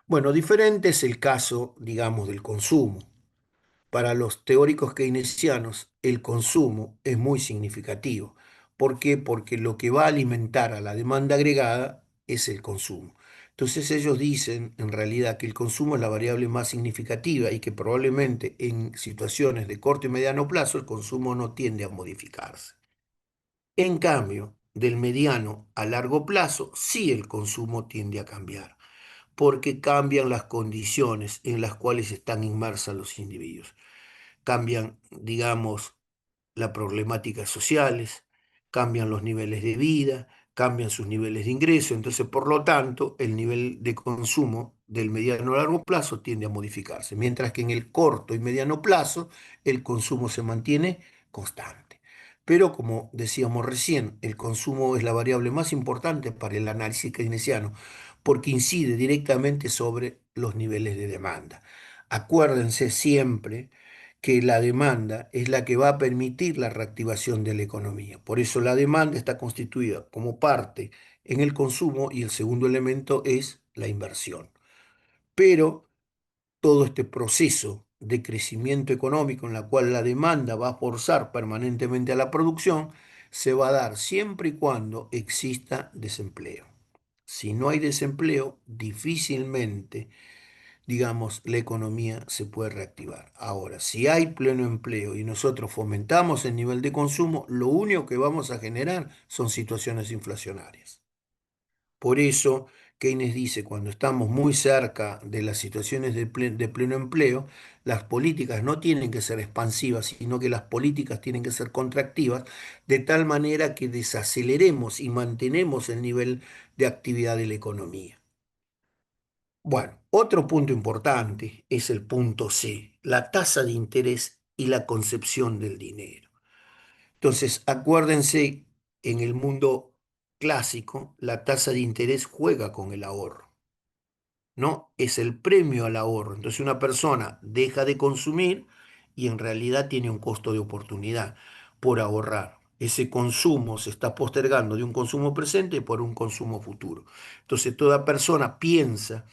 S1: Bueno, diferente es el caso, digamos, del consumo. Para los teóricos keynesianos, el consumo es muy significativo. ¿Por qué? Porque lo que va a alimentar a la demanda agregada es el consumo. Entonces ellos dicen en realidad que el consumo es la variable más significativa y que probablemente en situaciones de corto y mediano plazo el consumo no tiende a modificarse. En cambio, del mediano a largo plazo, sí el consumo tiende a cambiar, porque cambian las condiciones en las cuales están inmersas los individuos. Cambian, digamos, las problemáticas sociales, cambian los niveles de vida, cambian sus niveles de ingreso. Entonces, por lo tanto, el nivel de consumo del mediano a largo plazo tiende a modificarse, mientras que en el corto y mediano plazo el consumo se mantiene constante. Pero como decíamos recién, el consumo es la variable más importante para el análisis keynesiano porque incide directamente sobre los niveles de demanda. Acuérdense siempre que la demanda es la que va a permitir la reactivación de la economía. Por eso la demanda está constituida como parte en el consumo y el segundo elemento es la inversión. Pero todo este proceso de crecimiento económico en la cual la demanda va a forzar permanentemente a la producción se va a dar siempre y cuando exista desempleo. Si no hay desempleo, difícilmente digamos, la economía se puede reactivar. Ahora, si hay pleno empleo y nosotros fomentamos el nivel de consumo, lo único que vamos a generar son situaciones inflacionarias. Por eso, Keynes dice, cuando estamos muy cerca de las situaciones de pleno empleo, las políticas no tienen que ser expansivas, sino que las políticas tienen que ser contractivas, de tal manera que desaceleremos y mantenemos el nivel de actividad de la economía. Bueno, otro punto importante es el punto C, la tasa de interés y la concepción del dinero. Entonces, acuérdense, en el mundo clásico, la tasa de interés juega con el ahorro, ¿no? Es el premio al ahorro. Entonces, una persona deja de consumir y en realidad tiene un costo de oportunidad por ahorrar. Ese consumo se está postergando de un consumo presente por un consumo futuro. Entonces, toda persona piensa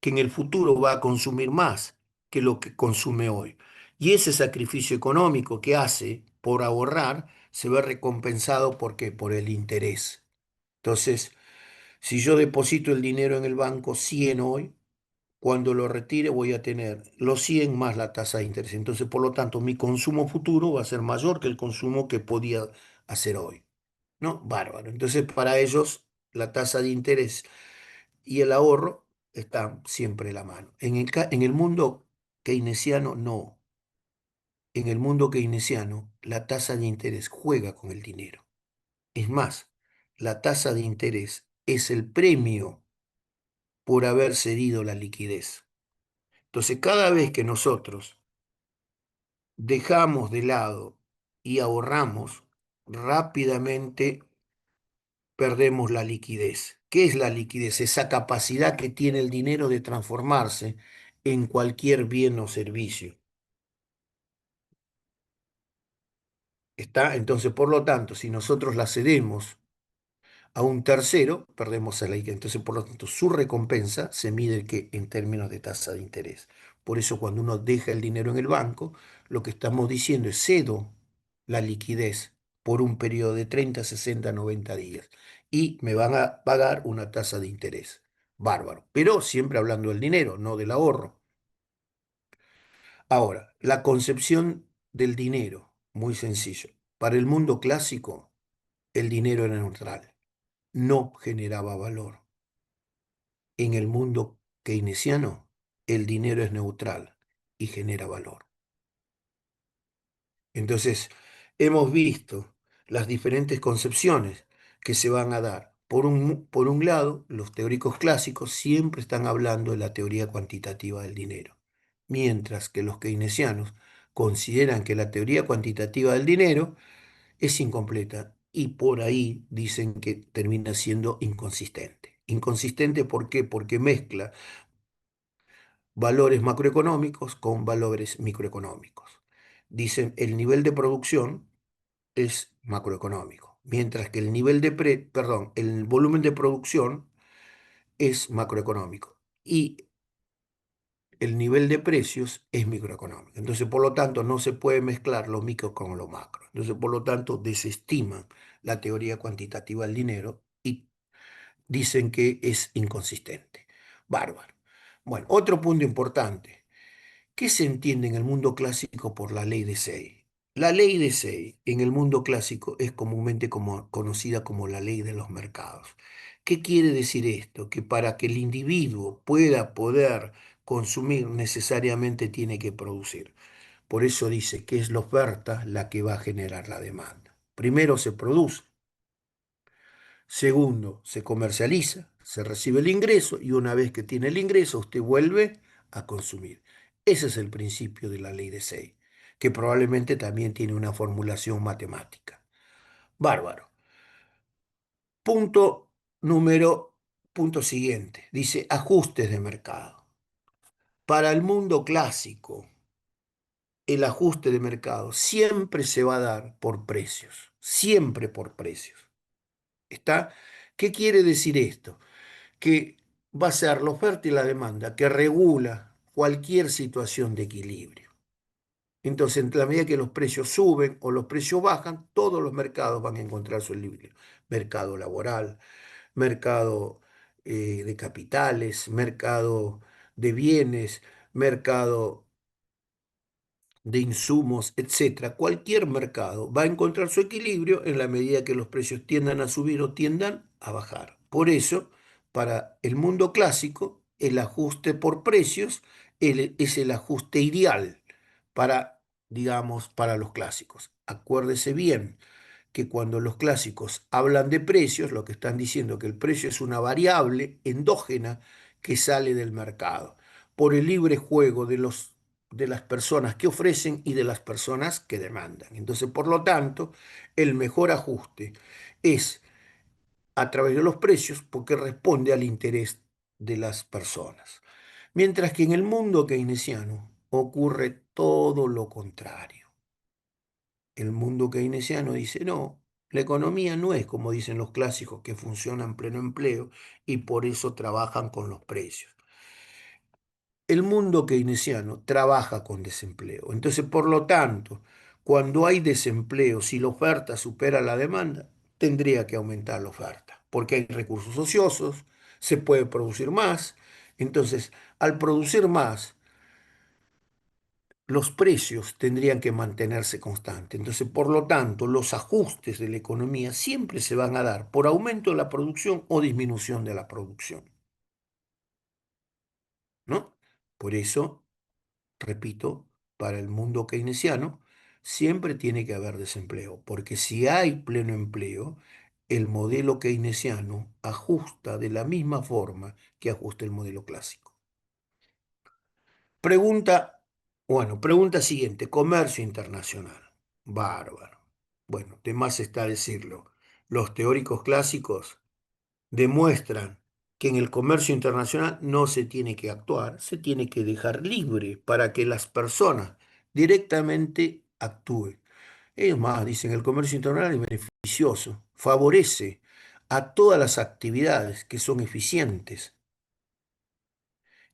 S1: que en el futuro va a consumir más que lo que consume hoy. Y ese sacrificio económico que hace por ahorrar se ve recompensado ¿por qué? Por el interés. Entonces, si yo deposito el dinero en el banco 100 hoy, cuando lo retire voy a tener los 100 más la tasa de interés. Entonces, por lo tanto, mi consumo futuro va a ser mayor que el consumo que podía hacer hoy. ¿No? Bárbaro. Entonces, para ellos, la tasa de interés y el ahorro están siempre a la mano. En el mundo keynesiano, no. En el mundo keynesiano, la tasa de interés juega con el dinero. Es más, la tasa de interés es el premio por haber cedido la liquidez. Entonces, cada vez que nosotros dejamos de lado y ahorramos, rápidamente perdemos la liquidez. ¿Qué es la liquidez? Esa capacidad que tiene el dinero de transformarse en cualquier bien o servicio. ¿Está? Entonces, por lo tanto, si nosotros la cedemos a un tercero, perdemos la liquidez. Entonces, por lo tanto, su recompensa se mide que en términos de tasa de interés. Por eso, cuando uno deja el dinero en el banco, lo que estamos diciendo es cedo la liquidez por un periodo de 30, 60, 90 días y me van a pagar una tasa de interés. Bárbaro. Pero siempre hablando del dinero, no del ahorro. Ahora, la concepción del dinero, muy sencillo. Para el mundo clásico, el dinero era neutral, no generaba valor. En el mundo keynesiano, el dinero es neutral y genera valor. Entonces, hemos visto las diferentes concepciones que se van a dar. Por un lado, los teóricos clásicos siempre están hablando de la teoría cuantitativa del dinero, mientras que los keynesianos consideran que la teoría cuantitativa del dinero es incompleta y por ahí dicen que termina siendo inconsistente. ¿Inconsistente por qué? Porque mezcla valores macroeconómicos con valores microeconómicos. Dicen el nivel de producción es macroeconómico, mientras que el nivel de perdón, el volumen de producción es macroeconómico y el nivel de precios es microeconómico. Entonces, por lo tanto, no se puede mezclar lo micro con lo macro. Entonces, por lo tanto, desestiman la teoría cuantitativa del dinero y dicen que es inconsistente. Bárbaro. Bueno, otro punto importante. ¿Qué se entiende en el mundo clásico por la ley de Say? La ley de Say en el mundo clásico es comúnmente conocida como la ley de los mercados. ¿Qué quiere decir esto? Que para que el individuo pueda poder consumir necesariamente tiene que producir. Por eso dice que es la oferta la que va a generar la demanda. Primero se produce. Segundo, se comercializa, se recibe el ingreso y una vez que tiene el ingreso, usted vuelve a consumir. Ese es el principio de la ley de Say, que probablemente también tiene una formulación matemática. Bárbaro. Punto número, punto siguiente. Dice ajustes de mercado. Para el mundo clásico, el ajuste de mercado siempre se va a dar por precios, siempre por precios. ¿Está? ¿Qué quiere decir esto? Que va a ser la oferta y la demanda que regula cualquier situación de equilibrio. Entonces, en la medida que los precios suben o los precios bajan, todos los mercados van a encontrar su equilibrio. Mercado laboral, mercado de capitales, mercado de bienes, mercado de insumos, etcétera, cualquier mercado va a encontrar su equilibrio en la medida que los precios tiendan a subir o tiendan a bajar. Por eso, para el mundo clásico, el ajuste por precios es el ajuste ideal para, digamos, para los clásicos. Acuérdese bien que cuando los clásicos hablan de precios, lo que están diciendo es que el precio es una variable endógena que sale del mercado por el libre juego de las personas que ofrecen y de las personas que demandan. Entonces, por lo tanto, el mejor ajuste es a través de los precios porque responde al interés de las personas. Mientras que en el mundo keynesiano ocurre todo lo contrario. El mundo keynesiano dice, no, la economía no es como dicen los clásicos que funciona en pleno empleo y por eso trabajan con los precios. El mundo keynesiano trabaja con desempleo. Entonces, por lo tanto, cuando hay desempleo, si la oferta supera la demanda, tendría que aumentar la oferta, porque hay recursos ociosos, se puede producir más. Entonces, al producir más, los precios tendrían que mantenerse constantes. Entonces, por lo tanto, los ajustes de la economía siempre se van a dar por aumento de la producción o disminución de la producción, ¿no? Por eso, repito, para el mundo keynesiano, siempre tiene que haber desempleo, porque si hay pleno empleo, el modelo keynesiano ajusta de la misma forma que ajusta el modelo clásico. Pregunta, bueno, pregunta siguiente, comercio internacional. Bárbaro. Bueno, de más está decirlo. Los teóricos clásicos demuestran que en el comercio internacional no se tiene que actuar, se tiene que dejar libre para que las personas directamente actúen. Es más, dicen, el comercio internacional es beneficioso, favorece a todas las actividades que son eficientes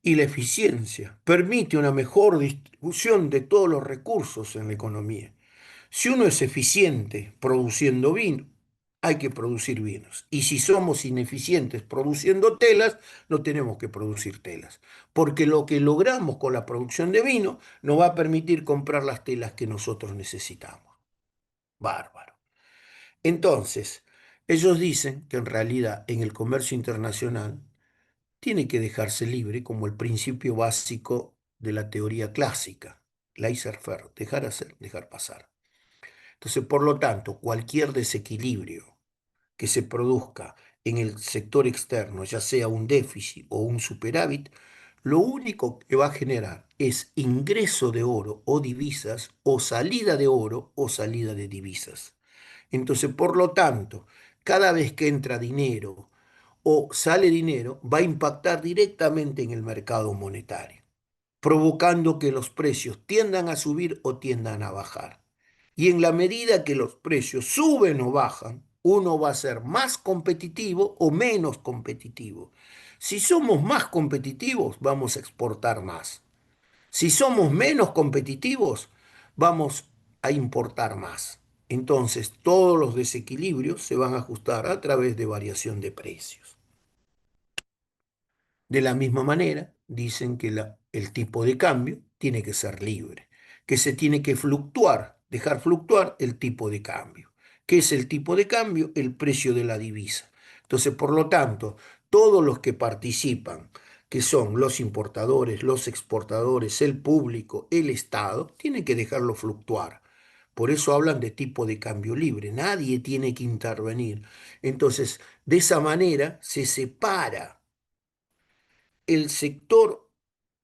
S1: y la eficiencia permite una mejor distribución de todos los recursos en la economía. Si uno es eficiente produciendo vino, hay que producir vinos. Y si somos ineficientes produciendo telas, no tenemos que producir telas. Porque lo que logramos con la producción de vino nos va a permitir comprar las telas que nosotros necesitamos. Bárbaro. Entonces, ellos dicen que en realidad en el comercio internacional tiene que dejarse libre como el principio básico de la teoría clásica, laissez-faire, dejar hacer, dejar pasar. Entonces, por lo tanto, cualquier desequilibrio que se produzca en el sector externo, ya sea un déficit o un superávit, lo único que va a generar es ingreso de oro o divisas o salida de oro o salida de divisas. Entonces, por lo tanto, cada vez que entra dinero o sale dinero, va a impactar directamente en el mercado monetario. provocando que los precios tiendan a subir o tiendan a bajar. Y en la medida que los precios suben o bajan, uno va a ser más competitivo o menos competitivo. Si somos más competitivos, vamos a exportar más. Si somos menos competitivos, vamos a importar más. Entonces, todos los desequilibrios se van a ajustar a través de variación de precios. De la misma manera, dicen que el tipo de cambio tiene que ser libre, que se tiene que fluctuar, dejar fluctuar el tipo de cambio. ¿Qué es el tipo de cambio? El precio de la divisa. Entonces, por lo tanto, todos los que participan, que son los importadores, los exportadores, el público, el Estado, tienen que dejarlo fluctuar. Por eso hablan de tipo de cambio libre. Nadie tiene que intervenir. Entonces, de esa manera se separa el sector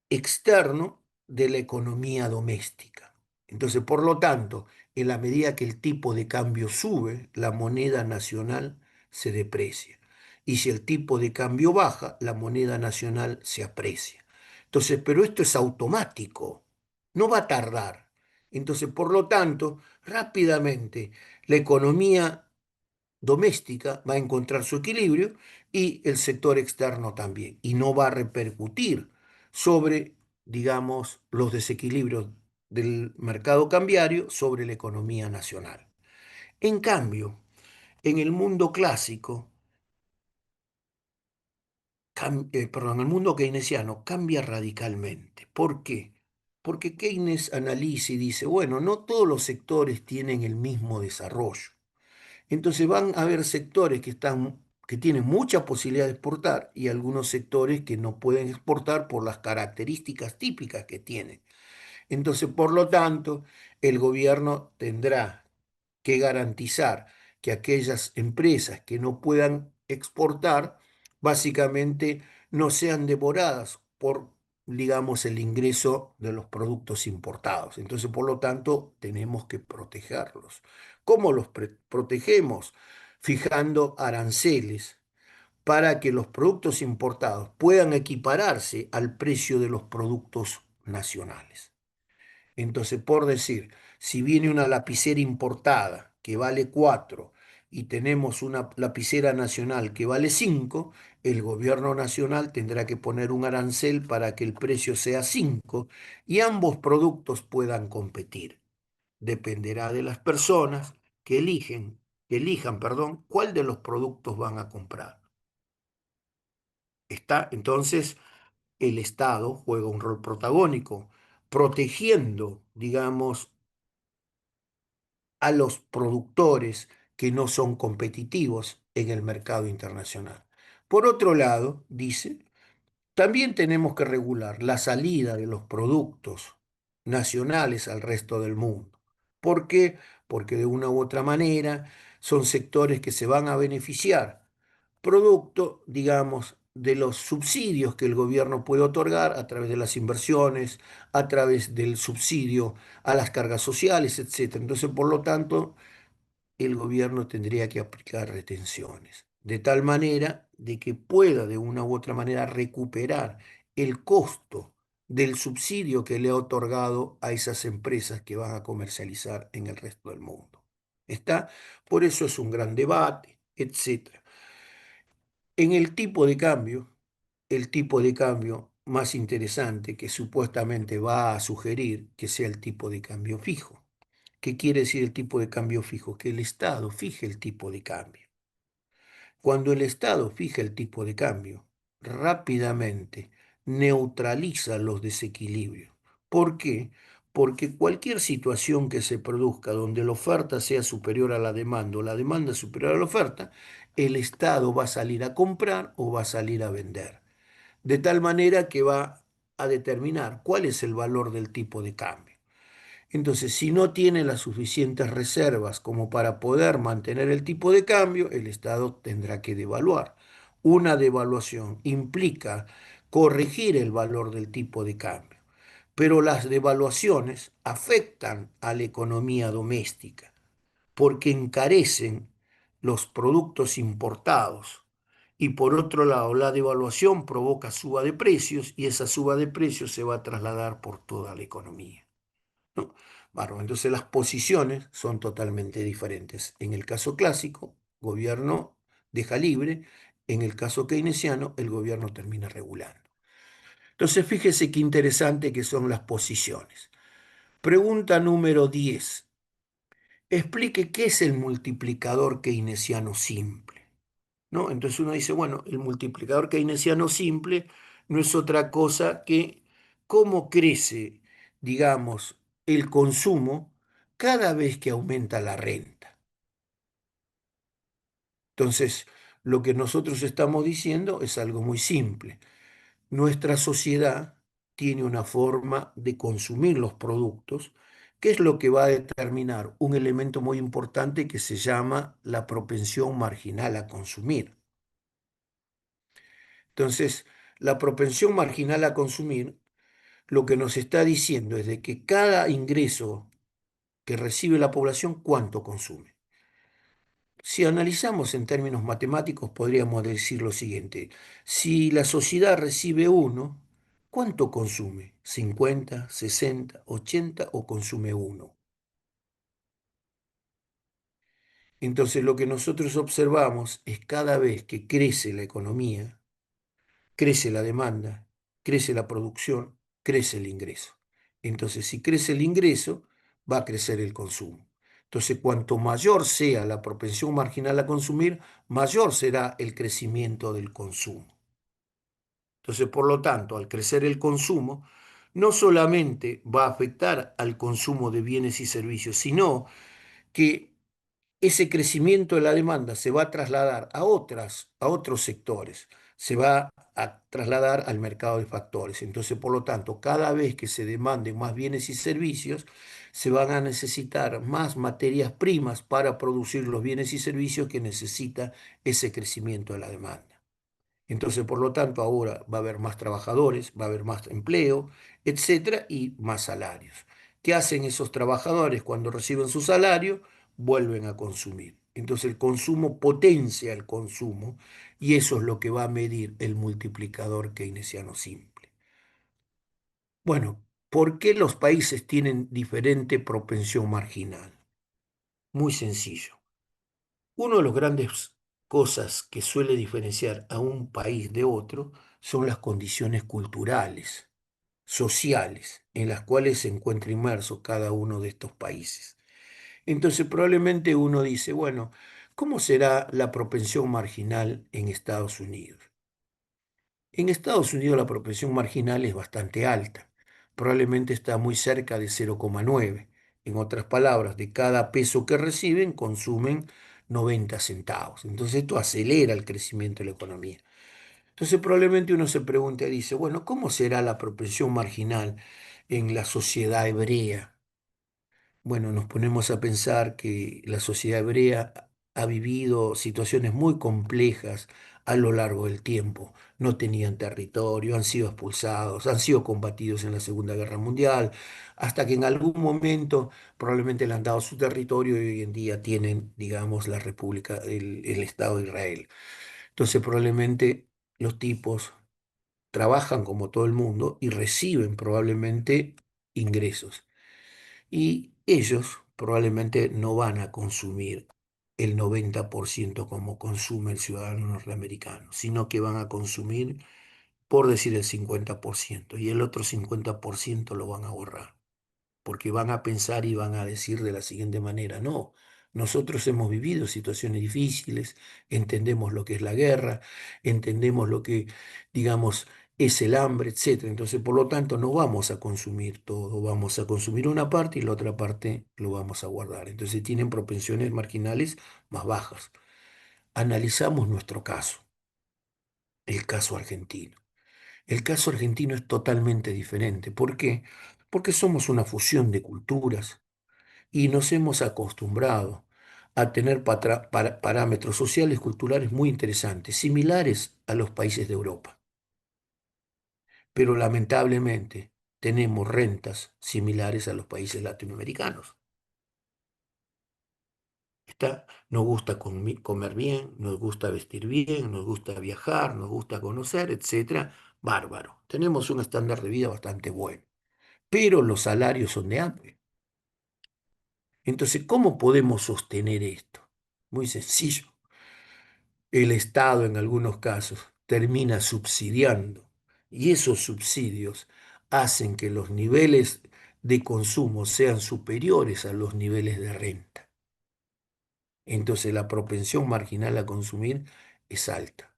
S1: externo de la economía doméstica. Entonces, por lo tanto, en la medida que el tipo de cambio sube, la moneda nacional se deprecia. Y si el tipo de cambio baja, la moneda nacional se aprecia. Entonces, pero esto es automático, no va a tardar. Entonces, por lo tanto, rápidamente la economía doméstica va a encontrar su equilibrio y el sector externo también. Y no va a repercutir sobre, digamos, los desequilibrios del mercado cambiario sobre la economía nacional. En cambio, en el mundo clásico, perdón, el mundo keynesiano cambia radicalmente. ¿Por qué? Porque Keynes analiza y dice, bueno, no todos los sectores tienen el mismo desarrollo. Entonces van a haber sectores que tienen mucha posibilidad de exportar y algunos sectores que no pueden exportar por las características típicas que tienen. Entonces, por lo tanto, el gobierno tendrá que garantizar que aquellas empresas que no puedan exportar, básicamente no sean devoradas por, digamos, el ingreso de los productos importados. Entonces, por lo tanto, tenemos que protegerlos. ¿Cómo los protegemos? Fijando aranceles para que los productos importados puedan equipararse al precio de los productos nacionales. Entonces, por decir, si viene una lapicera importada que vale 4 y tenemos una lapicera nacional que vale 5, el gobierno nacional tendrá que poner un arancel para que el precio sea 5 y ambos productos puedan competir. Dependerá de las personas que elijan, perdón, cuál de los productos van a comprar. Está, entonces, el Estado juega un rol protagónico, protegiendo, digamos, a los productores que no son competitivos en el mercado internacional. Por otro lado, dice, también tenemos que regular la salida de los productos nacionales al resto del mundo. ¿Por qué? Porque de una u otra manera son sectores que se van a beneficiar, producto, digamos, de los subsidios que el gobierno puede otorgar a través de las inversiones, a través del subsidio a las cargas sociales, etcétera. Entonces, por lo tanto, el gobierno tendría que aplicar retenciones, de tal manera de que pueda de una u otra manera recuperar el costo del subsidio que le ha otorgado a esas empresas que van a comercializar en el resto del mundo. ¿Está? Por eso es un gran debate, etcétera. En el tipo de cambio más interesante que supuestamente va a sugerir que sea el tipo de cambio fijo. ¿Qué quiere decir el tipo de cambio fijo? Que el Estado fije el tipo de cambio. Cuando el Estado fija el tipo de cambio, rápidamente neutraliza los desequilibrios. ¿Por qué? Porque cualquier situación que se produzca donde la oferta sea superior a la demanda o la demanda superior a la oferta, el Estado va a salir a comprar o va a salir a vender. De tal manera que va a determinar cuál es el valor del tipo de cambio. Entonces, si no tiene las suficientes reservas como para poder mantener el tipo de cambio, el Estado tendrá que devaluar. Una devaluación implica corregir el valor del tipo de cambio, pero las devaluaciones afectan a la economía doméstica porque encarecen los productos importados Y por otro lado, la devaluación provoca suba de precios y esa suba de precios se va a trasladar por toda la economía, ¿no? Bueno, entonces las posiciones son totalmente diferentes. En el caso clásico, gobierno deja libre; en el caso keynesiano, el gobierno termina regulando. Entonces, fíjese qué interesante que son las posiciones. Pregunta número 10. Explique qué es el multiplicador keynesiano simple, ¿no? Entonces uno dice, bueno, el multiplicador keynesiano simple no es otra cosa que cómo crece, digamos, el consumo cada vez que aumenta la renta. Entonces, lo que nosotros estamos diciendo es algo muy simple. Nuestra sociedad tiene una forma de consumir los productos, que es lo que va a determinar un elemento muy importante que se llama la propensión marginal a consumir. Entonces, la propensión marginal a consumir lo que nos está diciendo es de que cada ingreso que recibe la población, ¿cuánto consume? Si analizamos en términos matemáticos, podríamos decir lo siguiente: si la sociedad recibe uno, ¿cuánto consume? ¿50, 60, 80 o consume uno? Entonces, lo que nosotros observamos es cada vez que crece la economía, crece la demanda, crece la producción, crece el ingreso. Entonces, si crece el ingreso, va a crecer el consumo. Entonces, cuanto mayor sea la propensión marginal a consumir, mayor será el crecimiento del consumo. Entonces, por lo tanto, al crecer el consumo, no solamente va a afectar al consumo de bienes y servicios, sino que ese crecimiento de la demanda se va a trasladar a otros sectores, se va a trasladar al mercado de factores. Entonces, por lo tanto, cada vez que se demanden más bienes y servicios, se van a necesitar más materias primas para producir los bienes y servicios que necesita ese crecimiento de la demanda. Entonces, por lo tanto, ahora va a haber más trabajadores, va a haber más empleo, etcétera, y más salarios. ¿Qué hacen esos trabajadores cuando reciben su salario? Vuelven a consumir. Entonces, el consumo potencia el consumo y eso es lo que va a medir el multiplicador keynesiano simple. Bueno, ¿por qué los países tienen diferente propensión marginal? Muy sencillo. Uno de los grandes cosas que suele diferenciar a un país de otro son las condiciones culturales, sociales, en las cuales se encuentra inmerso cada uno de estos países. Entonces, probablemente uno dice, bueno, ¿cómo será la propensión marginal en Estados Unidos? En Estados Unidos la propensión marginal es bastante alta, probablemente está muy cerca de 0,9. En otras palabras, de cada peso que reciben, consumen 90 centavos. Entonces esto acelera el crecimiento de la economía. Entonces probablemente uno se pregunta y dice, bueno, ¿cómo será la propensión marginal en la sociedad hebrea? Bueno, nos ponemos a pensar que la sociedad hebrea ha vivido situaciones muy complejas a lo largo del tiempo. No tenían territorio, han sido expulsados, han sido combatidos en la Segunda Guerra Mundial, hasta que en algún momento probablemente le han dado su territorio y hoy en día tienen, digamos, la República, el Estado de Israel. Entonces probablemente los tipos trabajan como todo el mundo y reciben probablemente ingresos. Y ellos probablemente no van a consumir el 90% como consume el ciudadano norteamericano, sino que van a consumir, por decir, el 50%, y el otro 50% lo van a ahorrar porque van a pensar y van a decir de la siguiente manera: no, nosotros hemos vivido situaciones difíciles, entendemos lo que es la guerra, entendemos lo que, digamos, es el hambre, etcétera. Entonces, por lo tanto, no vamos a consumir todo, vamos a consumir una parte y la otra parte lo vamos a guardar. Entonces, tienen propensiones marginales más bajas. Analizamos nuestro caso, el caso argentino. El caso argentino es totalmente diferente. ¿Por qué? Porque somos una fusión de culturas y nos hemos acostumbrado a tener parámetros sociales, culturales muy interesantes, similares a los países de Europa. Pero lamentablemente tenemos rentas similares a los países latinoamericanos. ¿Está? Nos gusta comer bien, nos gusta vestir bien, nos gusta viajar, nos gusta conocer, etcétera. Bárbaro. Tenemos un estándar de vida bastante bueno, pero los salarios son de hambre. Entonces, ¿cómo podemos sostener esto? Muy sencillo. El Estado en algunos casos termina subsidiando y esos subsidios hacen que los niveles de consumo sean superiores a los niveles de renta. Entonces la propensión marginal a consumir es alta.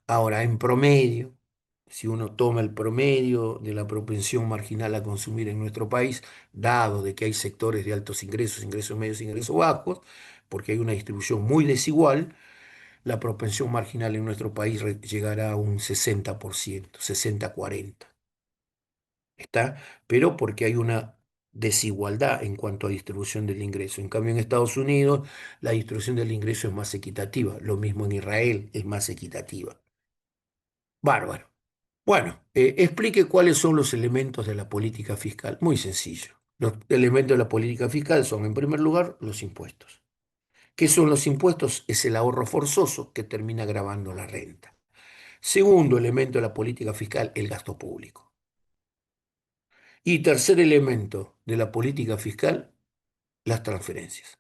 S1: Ahora, en promedio, si uno toma el promedio de la propensión marginal a consumir en nuestro país, dado de que hay sectores de altos ingresos, ingresos medios, ingresos bajos, porque hay una distribución muy desigual, la propensión marginal en nuestro país llegará a un 60%, 60-40. ¿Está? Pero porque hay una desigualdad en cuanto a distribución del ingreso. En cambio, en Estados Unidos, la distribución del ingreso es más equitativa. Lo mismo en Israel, es más equitativa. Bárbaro. Bueno, explique cuáles son los elementos de la política fiscal. Muy sencillo. Los elementos de la política fiscal son, en primer lugar, los impuestos. ¿Qué son los impuestos? Es el ahorro forzoso que termina gravando la renta. Segundo elemento de la política fiscal, el gasto público. Y tercer elemento de la política fiscal, las transferencias.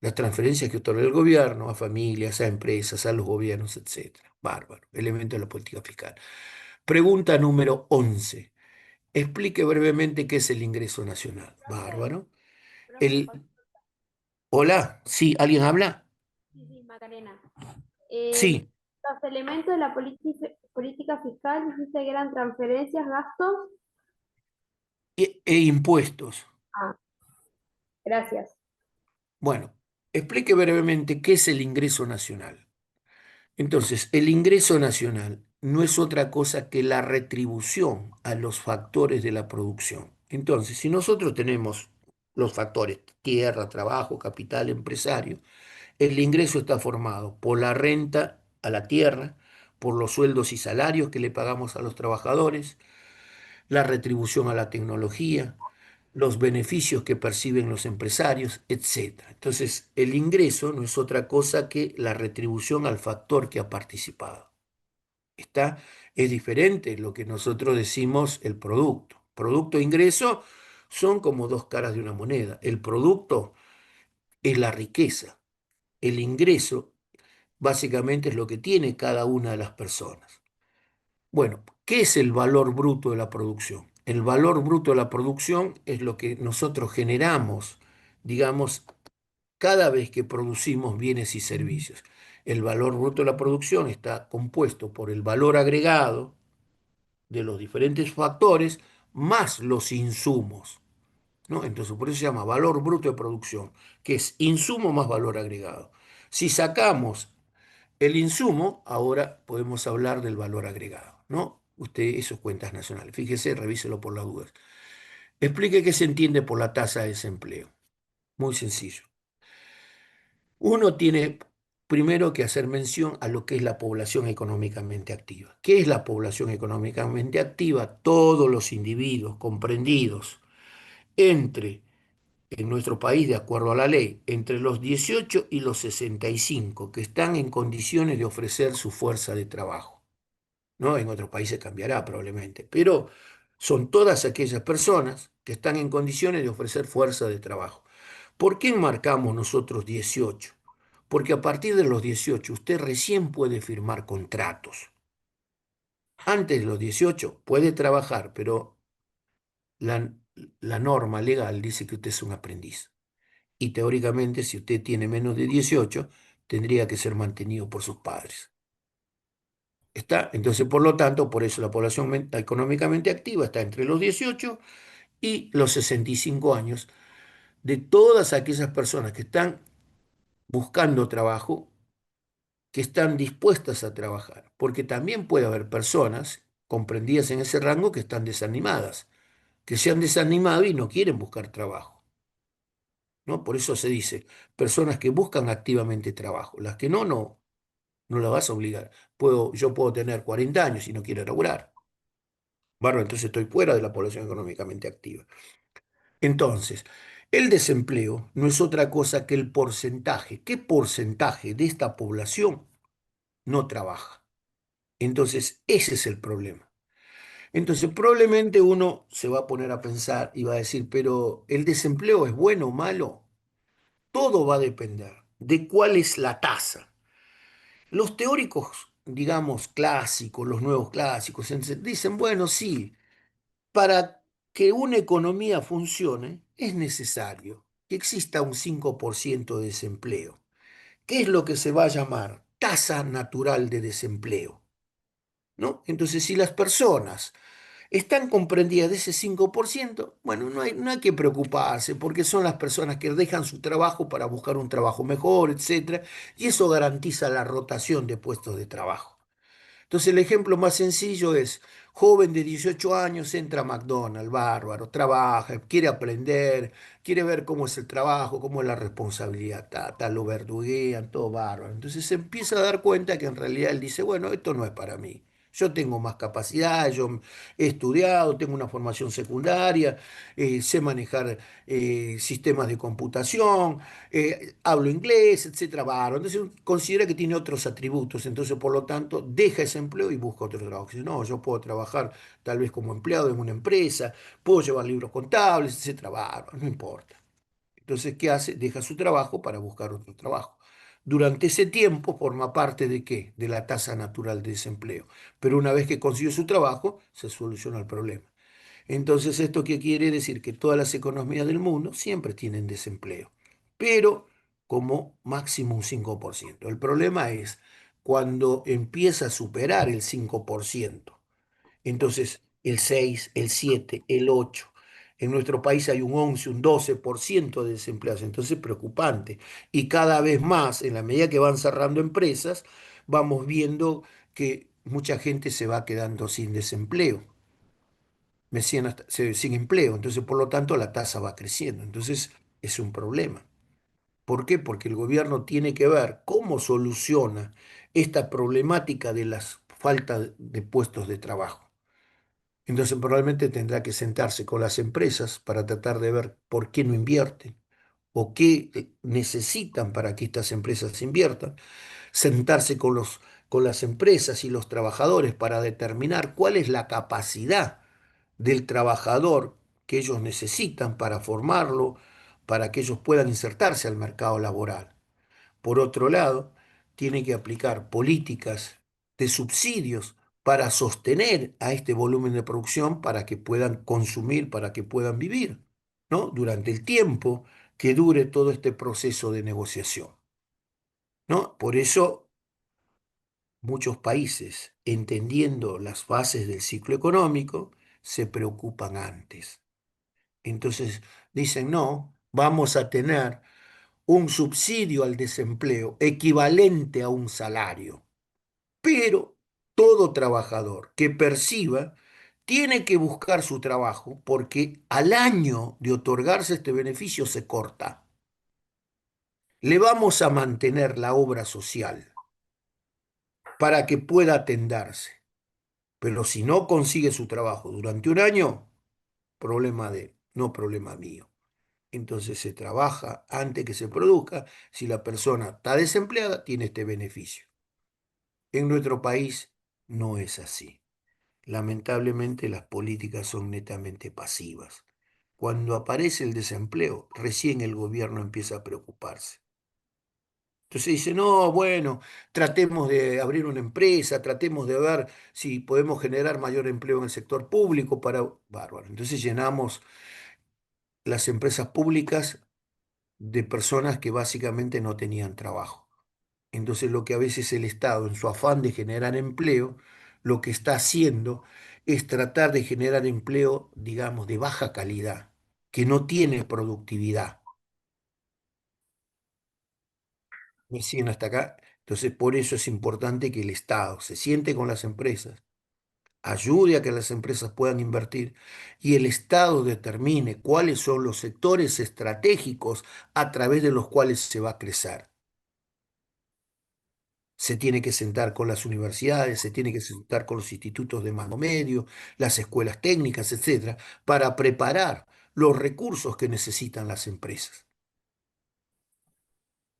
S1: Las transferencias que otorga el gobierno a familias, a empresas, a los gobiernos, etcétera. Bárbaro. Elemento de la política fiscal. Pregunta número 11. Explique brevemente qué es el ingreso nacional.
S2: Profe,
S1: Bárbaro.
S2: profe,
S1: El... Hola, sí, ¿alguien habla?
S2: sí, sí, Macarena.
S1: Sí,
S2: Los elementos de la política fiscal, dijiste que eran transferencias, gastos.
S1: e impuestos.
S2: Ah, gracias.
S1: Bueno, explique brevemente qué es el ingreso nacional. Entonces, el ingreso nacional no es otra cosa que la retribución a los factores de la producción. Entonces, si nosotros tenemos los factores tierra, trabajo, capital, empresario, el ingreso está formado por la renta a la tierra, por los sueldos y salarios que le pagamos a los trabajadores, la retribución a la tecnología, los beneficios que perciben los empresarios, etcétera. Entonces, el ingreso no es otra cosa que la retribución al factor que ha participado. Está, es diferente lo que nosotros decimos el producto. Producto e ingreso son como dos caras de una moneda. El producto es la riqueza. El ingreso básicamente es lo que tiene cada una de las personas. Bueno, ¿qué es el valor bruto de la producción? El valor bruto de la producción es lo que nosotros generamos, digamos, cada vez que producimos bienes y servicios. El valor bruto de la producción está compuesto por el valor agregado de los diferentes factores más los insumos, ¿no? Entonces, por eso se llama valor bruto de producción, que es insumo más valor agregado. Si sacamos el insumo, ahora podemos hablar del valor agregado, ¿no? Usted, esos cuentas nacionales. Fíjese, revíselo por las dudas. Explique qué se entiende por la tasa de desempleo. Muy sencillo. Uno tiene primero que hacer mención a lo que es la población económicamente activa. ¿Qué es la población económicamente activa? Todos los individuos comprendidos entre, en nuestro país, de acuerdo a la ley, entre los 18 y los 65, que están en condiciones de ofrecer su fuerza de trabajo. ¿No? En otros países cambiará probablemente, pero son todas aquellas personas que están en condiciones de ofrecer fuerza de trabajo. ¿Por qué marcamos nosotros 18? Porque a partir de los 18 usted recién puede firmar contratos. Antes de los 18 puede trabajar, pero la, la norma legal dice que usted es un aprendiz. Y teóricamente, si usted tiene menos de 18, tendría que ser mantenido por sus padres. ¿Está? Entonces, por lo tanto, por eso la población económicamente activa está entre los 18 y los 65 años de todas aquellas personas que están buscando trabajo, que están dispuestas a trabajar, porque también puede haber personas comprendidas en ese rango que están desanimadas, que se han desanimado y no quieren buscar trabajo, ¿no? Por eso se dice, personas que buscan activamente trabajo, las que no, no, no las vas a obligar. Yo puedo tener 40 años y no quiero laburar. Bueno, entonces estoy fuera de la población económicamente activa. Entonces, El desempleo no es otra cosa que el porcentaje. ¿Qué porcentaje de esta población no trabaja? Entonces, ese es el problema. Entonces, probablemente uno se va a poner a pensar y va a decir, pero ¿el desempleo es bueno o malo? Todo va a depender de cuál es la tasa. Los teóricos, digamos, clásicos, los nuevos clásicos, dicen, bueno, sí, para que una economía funcione es necesario que exista un 5% de desempleo. ¿Qué es lo que se va a llamar tasa natural de desempleo? ¿No? Entonces, si las personas están comprendidas de ese 5%, bueno, no hay que preocuparse porque son las personas que dejan su trabajo para buscar un trabajo mejor, etcétera, y eso garantiza la rotación de puestos de trabajo. Entonces el ejemplo más sencillo es, joven de 18 años entra a McDonald's, bárbaro, trabaja, quiere aprender, quiere ver cómo es el trabajo, cómo es la responsabilidad, lo verduguean, todo bárbaro. Entonces se empieza a dar cuenta que en realidad él dice, bueno, esto no es para mí. Yo tengo más capacidad, yo he estudiado, tengo una formación secundaria, sé manejar sistemas de computación, hablo inglés, etcétera, bárbaro. Entonces considera que tiene otros atributos, entonces por lo tanto deja ese empleo y busca otro trabajo. Dice, no, yo puedo trabajar tal vez como empleado en una empresa, puedo llevar libros contables, etcétera, bárbaro, no importa. Entonces, ¿qué hace? Deja su trabajo para buscar otro trabajo. Durante ese tiempo forma parte de qué? De la tasa natural de desempleo. Pero una vez que consiguió su trabajo, se soluciona el problema. Entonces, ¿esto qué quiere decir? Que todas las economías del mundo siempre tienen desempleo, pero como máximo un 5%. El problema es cuando empieza a superar el 5%. Entonces, el 6, el 7, el 8. En nuestro país hay un 11, un 12% de desempleados. Entonces, es preocupante. Y cada vez más, en la medida que van cerrando empresas, vamos viendo que mucha gente se va quedando sin desempleo sin empleo. Entonces, por lo tanto, la tasa va creciendo. Entonces, es un problema. ¿Por qué? Porque el gobierno tiene que ver cómo soluciona esta problemática de las faltas de puestos de trabajo. Entonces, probablemente tendrá que sentarse con las empresas para tratar de ver por qué no invierten o qué necesitan para que estas empresas inviertan, sentarse con las empresas y los trabajadores para determinar cuál es la capacidad del trabajador que ellos necesitan para formarlo, para que ellos puedan insertarse al mercado laboral. Por otro lado, tiene que aplicar políticas de subsidios para sostener a este volumen de producción para que puedan consumir, para que puedan vivir, ¿no? Durante el tiempo que dure todo este proceso de negociación, ¿no? Por eso muchos países, entendiendo las fases del ciclo económico, se preocupan antes. Entonces dicen, no, vamos a tener un subsidio al desempleo equivalente a un salario, pero todo trabajador que perciba tiene que buscar su trabajo porque al año de otorgarse este beneficio se corta. Le vamos a mantener la obra social para que pueda atenderse, pero si no consigue su trabajo durante un año, problema de él, no problema mío. Entonces se trabaja antes que se produzca. Si la persona está desempleada, tiene este beneficio. En nuestro país no es así. Lamentablemente las políticas son netamente pasivas. Cuando aparece el desempleo, recién el gobierno empieza a preocuparse. Entonces dice, no, bueno, tratemos de abrir una empresa, tratemos de ver si podemos generar mayor empleo en el sector público para... Bárbaro. Entonces llenamos las empresas públicas de personas que básicamente no tenían trabajo. Entonces lo que a veces el Estado, en su afán de generar empleo, lo que está haciendo es tratar de generar empleo, digamos, de baja calidad, que no tiene productividad. ¿Me siguen hasta acá? Entonces por eso es importante que el Estado se siente con las empresas, ayude a que las empresas puedan invertir y el Estado determine cuáles son los sectores estratégicos a través de los cuales se va a crecer. Se tiene que sentar con las universidades, se tiene que sentar con los institutos de mano medio, las escuelas técnicas, etcétera, para preparar. los recursos que necesitan las empresas.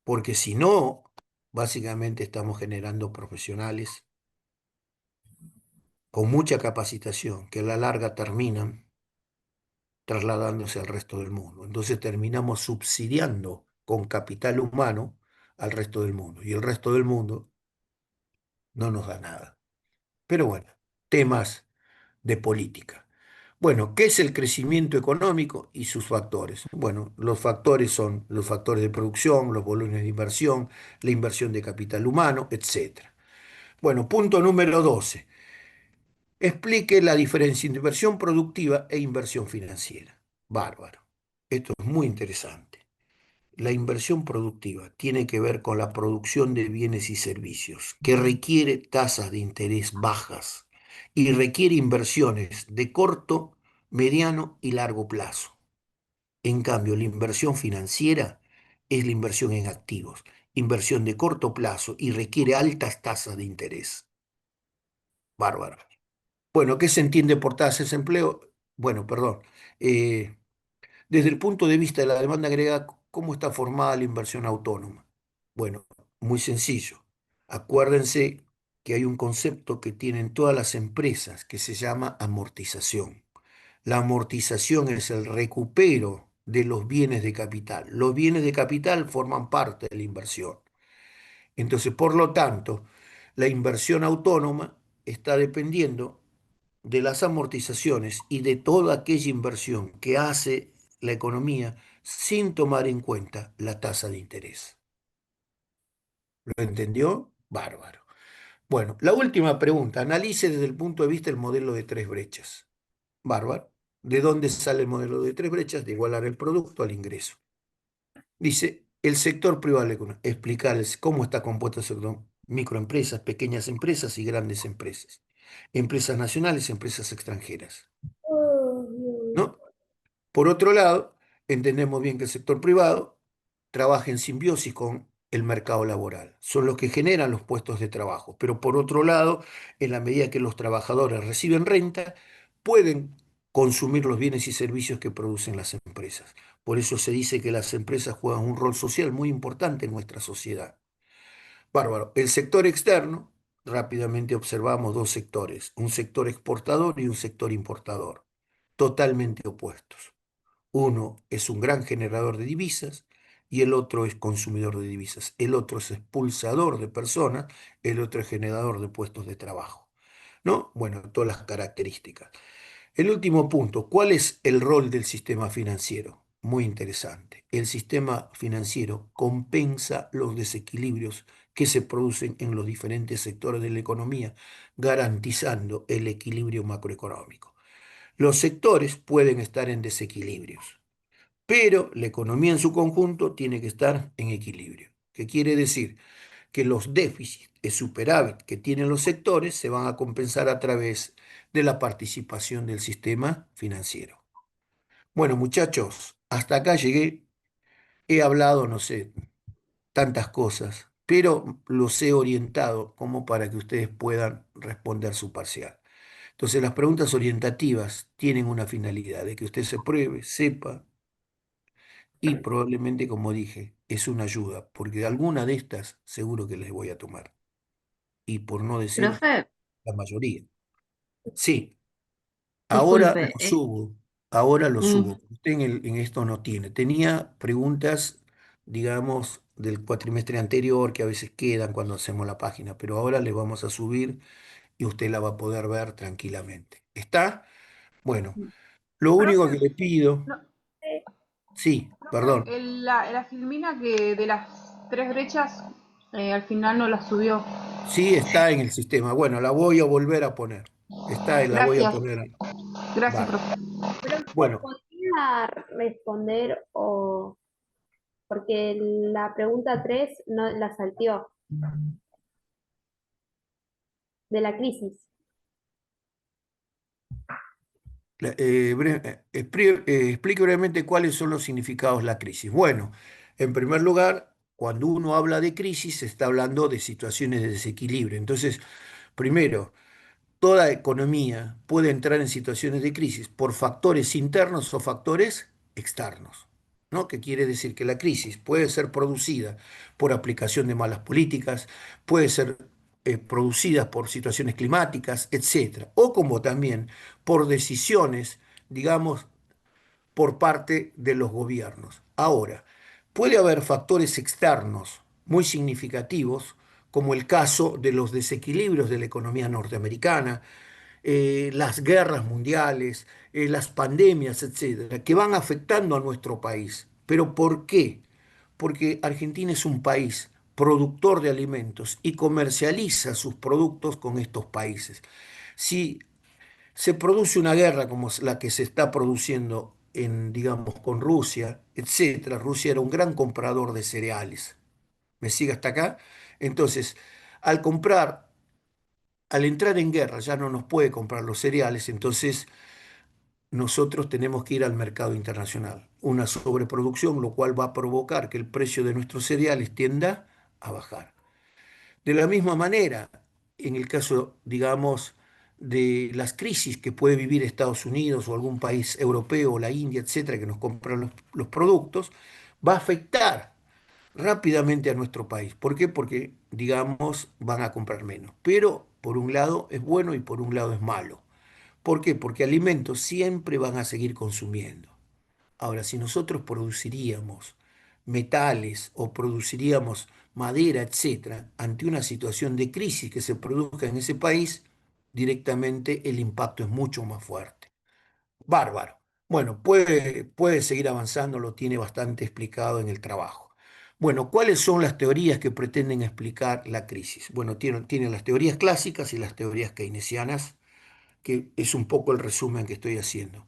S1: Porque si no, básicamente estamos generando profesionales con mucha capacitación que a la larga terminan trasladándose al resto del mundo. Entonces terminamos subsidiando con capital humano al resto del mundo y el resto del mundo no nos da nada. Pero bueno, temas de política. Bueno, ¿qué es el crecimiento económico y sus factores? Bueno, los factores son los factores de producción, los volúmenes de inversión, la inversión de capital humano, etcétera. Bueno, punto número 12. Explique la diferencia entre inversión productiva e inversión financiera. Bárbaro. Esto es muy interesante. La inversión productiva tiene que ver con la producción de bienes y servicios, que requiere tasas de interés bajas y requiere inversiones de corto, mediano y largo plazo. En cambio, la inversión financiera es la inversión en activos, inversión de corto plazo y requiere altas tasas de interés. Bárbaro. Bueno, ¿qué se entiende por tasa de desempleo? Bueno, perdón. eh, Desde el punto de vista de la demanda agregada, ¿cómo está formada la inversión autónoma? Bueno, muy sencillo. Acuérdense que hay un concepto que tienen todas las empresas que se llama amortización. La amortización es el recupero de los bienes de capital. Los bienes de capital forman parte de la inversión. Entonces, por lo tanto, la inversión autónoma está dependiendo de las amortizaciones y de toda aquella inversión que hace la economía sin tomar en cuenta la tasa de interés. ¿Lo entendió? Bárbaro. Bueno, la última pregunta. Analice desde el punto de vista el modelo de tres brechas. Bárbaro. ¿De dónde sale el modelo de tres brechas? De igualar el producto al ingreso. Dice, el sector privado de la economía. Explicarles cómo está compuesto el sector. Microempresas, pequeñas empresas y grandes empresas. Empresas nacionales, empresas extranjeras. ¿No? Por otro lado, entendemos bien que el sector privado trabaja en simbiosis con el mercado laboral. Son los que generan los puestos de trabajo. Pero por otro lado, en la medida que los trabajadores reciben renta, pueden consumir los bienes y servicios que producen las empresas. Por eso se dice que las empresas juegan un rol social muy importante en nuestra sociedad. Bárbaro. El sector externo, rápidamente observamos dos sectores, un sector exportador y un sector importador, totalmente opuestos. Uno es un gran generador de divisas y el otro es consumidor de divisas. El otro es expulsador de personas, el otro es generador de puestos de trabajo. ¿No? Bueno, todas las características. El último punto, ¿cuál es el rol del sistema financiero? Muy interesante. El sistema financiero compensa los desequilibrios que se producen en los diferentes sectores de la economía, garantizando el equilibrio macroeconómico. Los sectores pueden estar en desequilibrios, pero la economía en su conjunto tiene que estar en equilibrio. ¿Qué quiere decir? Que los déficits, el superávit que tienen los sectores se van a compensar a través de la participación del sistema financiero. Bueno, muchachos, hasta acá llegué. He hablado, no sé, tantas cosas, pero los he orientado como para que ustedes puedan responder su parcial. Entonces, las preguntas orientativas tienen una finalidad, de que usted se pruebe, sepa y probablemente, como dije, es una ayuda, porque alguna de estas seguro que les voy a tomar. Y por no decir
S3: Profe,
S1: la mayoría. Sí, ahora
S3: disculpe,
S1: lo subo, ahora lo
S3: mm,
S1: subo. Usted en esto no tiene. Tenía preguntas, digamos, del cuatrimestre anterior que a veces quedan cuando hacemos la página, pero ahora le vamos a subir y usted la va a poder ver tranquilamente. ¿Está? Bueno, lo único que
S4: Profe,
S1: le pido,
S4: no,
S1: sí,
S4: profe,
S1: perdón,
S4: la filmina que de las tres brechas al final no la subió.
S1: sí está en el sistema. Bueno, la voy a volver a poner. Está y la voy a
S4: Gracias,
S1: poner.
S4: gracias,
S1: Vale.
S4: profe.
S2: Profe,
S1: Bueno,
S2: ¿podría responder o porque la pregunta 3 no la salteó de la crisis?
S1: Explique brevemente cuáles son los significados de la crisis. Bueno, en primer lugar, cuando uno habla de crisis, se está hablando de situaciones de desequilibrio. Entonces, primero, toda economía puede entrar en situaciones de crisis por factores internos o factores externos, ¿no? ¿Qué quiere decir? Que la crisis puede ser producida por aplicación de malas políticas, puede ser producida por situaciones climáticas, etcétera, o como también por decisiones, digamos, por parte de los gobiernos. Ahora, puede haber factores externos muy significativos, como el caso de los desequilibrios de la economía norteamericana, las guerras mundiales, las pandemias, etcétera, que van afectando a nuestro país. ¿Pero por qué? Porque Argentina es un país productor de alimentos y comercializa sus productos con estos países. Si se produce una guerra como la que se está produciendo en, digamos, con Rusia, etcétera. Rusia era un gran comprador de cereales. ¿Me sigue hasta acá? Entonces, al comprar, al entrar en guerra, ya no nos puede comprar los cereales, entonces nosotros tenemos que ir al mercado internacional. Una sobreproducción, lo cual va a provocar que el precio de nuestros cereales tienda a bajar. De la misma manera, en el caso, digamos, de las crisis que puede vivir Estados Unidos o algún país europeo, o la India, etcétera, que nos compran los productos, va a afectar rápidamente a nuestro país. ¿Por qué? Porque, digamos, van a comprar menos. Pero por un lado es bueno y por un lado es malo. ¿Por qué? Porque alimentos siempre van a seguir consumiendo. Ahora, si nosotros produciríamos metales o produciríamos madera, etcétera, ante una situación de crisis que se produzca en ese país, directamente el impacto es mucho más fuerte. Bárbaro. Bueno, puede seguir avanzando, lo tiene bastante explicado en el trabajo. Bueno, ¿cuáles son las teorías que pretenden explicar la crisis? Bueno, tiene las teorías clásicas y las teorías keynesianas, que es un poco el resumen que estoy haciendo.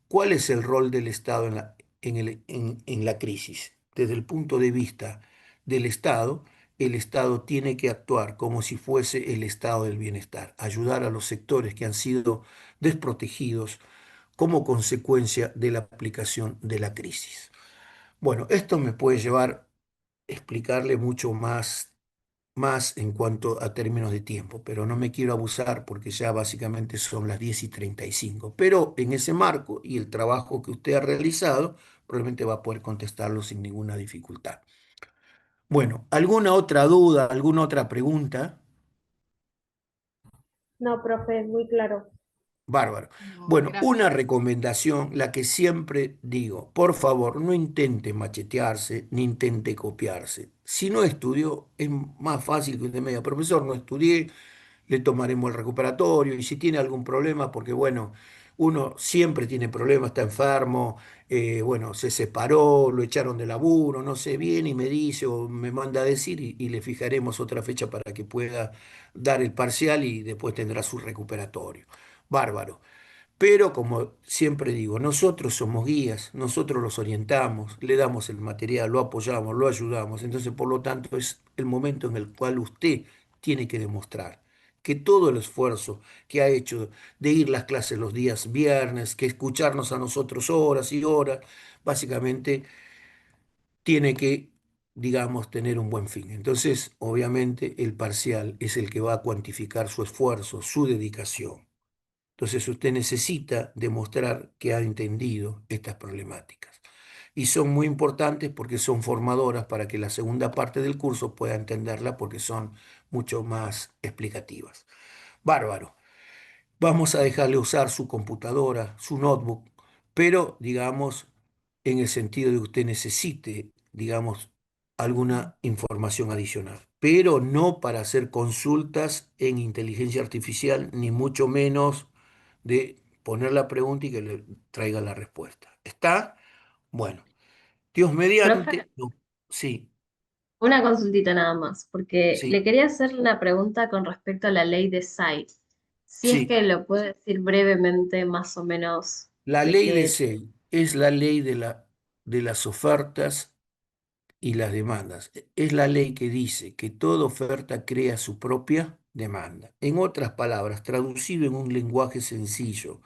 S1: ¿Cuál es el rol del Estado en la crisis? Desde el punto de vista del Estado, el Estado tiene que actuar como si fuese el estado del bienestar, ayudar a los sectores que han sido desprotegidos como consecuencia de la aplicación de la crisis. Bueno, esto me puede llevar a explicarle mucho más en cuanto a términos de tiempo, pero no me quiero abusar porque ya básicamente son las 10:35. Pero en ese marco y el trabajo que usted ha realizado, probablemente va a poder contestarlo sin ninguna dificultad. Bueno, ¿alguna otra duda, alguna otra pregunta?
S2: No, profe, muy claro.
S1: Bárbaro.
S4: No,
S1: Bueno, una
S4: gracias.
S1: recomendación, la que siempre digo, por favor, no intente machetearse ni intente copiarse. Si no estudió, es más fácil que usted me diga, profesor, no estudié, le tomaremos el recuperatorio y si tiene algún problema, porque bueno, uno siempre tiene problemas, está enfermo, bueno, se separó, lo echaron de laburo, no sé, viene y me dice o me manda a decir y le fijaremos otra fecha para que pueda dar el parcial y después tendrá su recuperatorio. Bárbaro. Pero como siempre digo, nosotros somos guías, nosotros los orientamos, le damos el material, lo apoyamos, lo ayudamos. Entonces, por lo tanto, es el momento en el cual usted tiene que demostrar que todo el esfuerzo que ha hecho de ir a las clases los días viernes, que escucharnos a nosotros horas y horas, básicamente tiene que, digamos, tener un buen fin. Entonces, obviamente, el parcial es el que va a cuantificar su esfuerzo, su dedicación. Entonces usted necesita demostrar que ha entendido estas problemáticas. Y son muy importantes porque son formadoras para que la segunda parte del curso pueda entenderla porque son mucho más explicativas. Bárbaro. Vamos a dejarle usar su computadora, su notebook, pero digamos en el sentido de que usted necesite, digamos, alguna información adicional, pero no para hacer consultas en inteligencia artificial, ni mucho menos de poner la pregunta y que le traiga la respuesta. ¿Está? Bueno, Dios
S3: Profe,
S1: mediante, no, sí,
S3: una consultita nada más, porque
S1: sí,
S3: le quería hacer una pregunta con respecto a la ley de SAI. Si es
S1: sí.
S3: que lo puede decir brevemente, más o menos,
S1: La
S3: de
S1: ley de
S3: qué.
S1: SEI es la ley de las ofertas y las demandas. Es la ley que dice que toda oferta crea su propia demanda. En otras palabras, traducido en un lenguaje sencillo,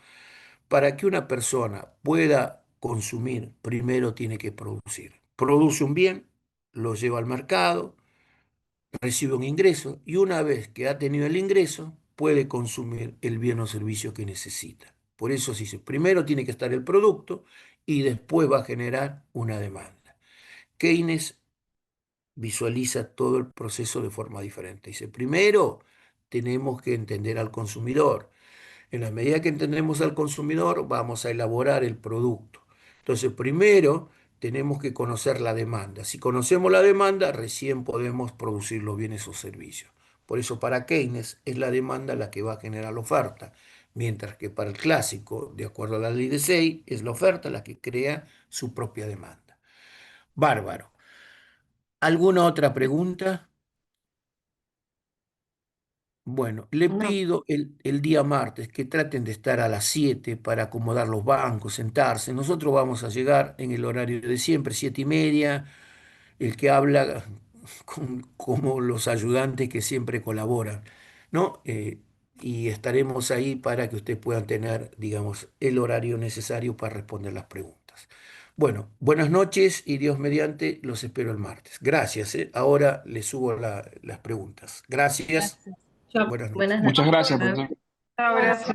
S1: para que una persona pueda consumir, primero tiene que producir. Produce un bien, lo lleva al mercado, recibe un ingreso y una vez que ha tenido el ingreso, puede consumir el bien o servicio que necesita. Por eso se dice, primero tiene que estar el producto y después va a generar una demanda. Keynes visualiza todo el proceso de forma diferente. Dice, primero tenemos que entender al consumidor. En la medida que entendemos al consumidor, vamos a elaborar el producto. Entonces, primero tenemos que conocer la demanda. Si conocemos la demanda, recién podemos producir los bienes o servicios. Por eso, para Keynes, es la demanda la que va a generar la oferta, mientras que para el clásico, de acuerdo a la ley de Say, es la oferta la que crea su propia demanda. Bárbaro. ¿Alguna otra pregunta? Bueno, le
S3: No,
S1: pido el día martes que traten de estar a las 7 para acomodar los bancos, sentarse. Nosotros vamos a llegar en el horario de siempre, 7:30. El que habla como los ayudantes que siempre colaboran, ¿no? Y estaremos ahí para que ustedes puedan tener, digamos, el horario necesario para responder las preguntas. Bueno, buenas noches y Dios mediante, los espero el martes. Gracias, ¿eh? Ahora les subo las preguntas. Gracias.
S3: gracias.
S4: Chao.
S1: Buenas noches.
S3: Buenas
S5: Muchas
S3: noches.
S5: gracias,
S3: Chao.
S5: profesor.
S4: Chao, gracias.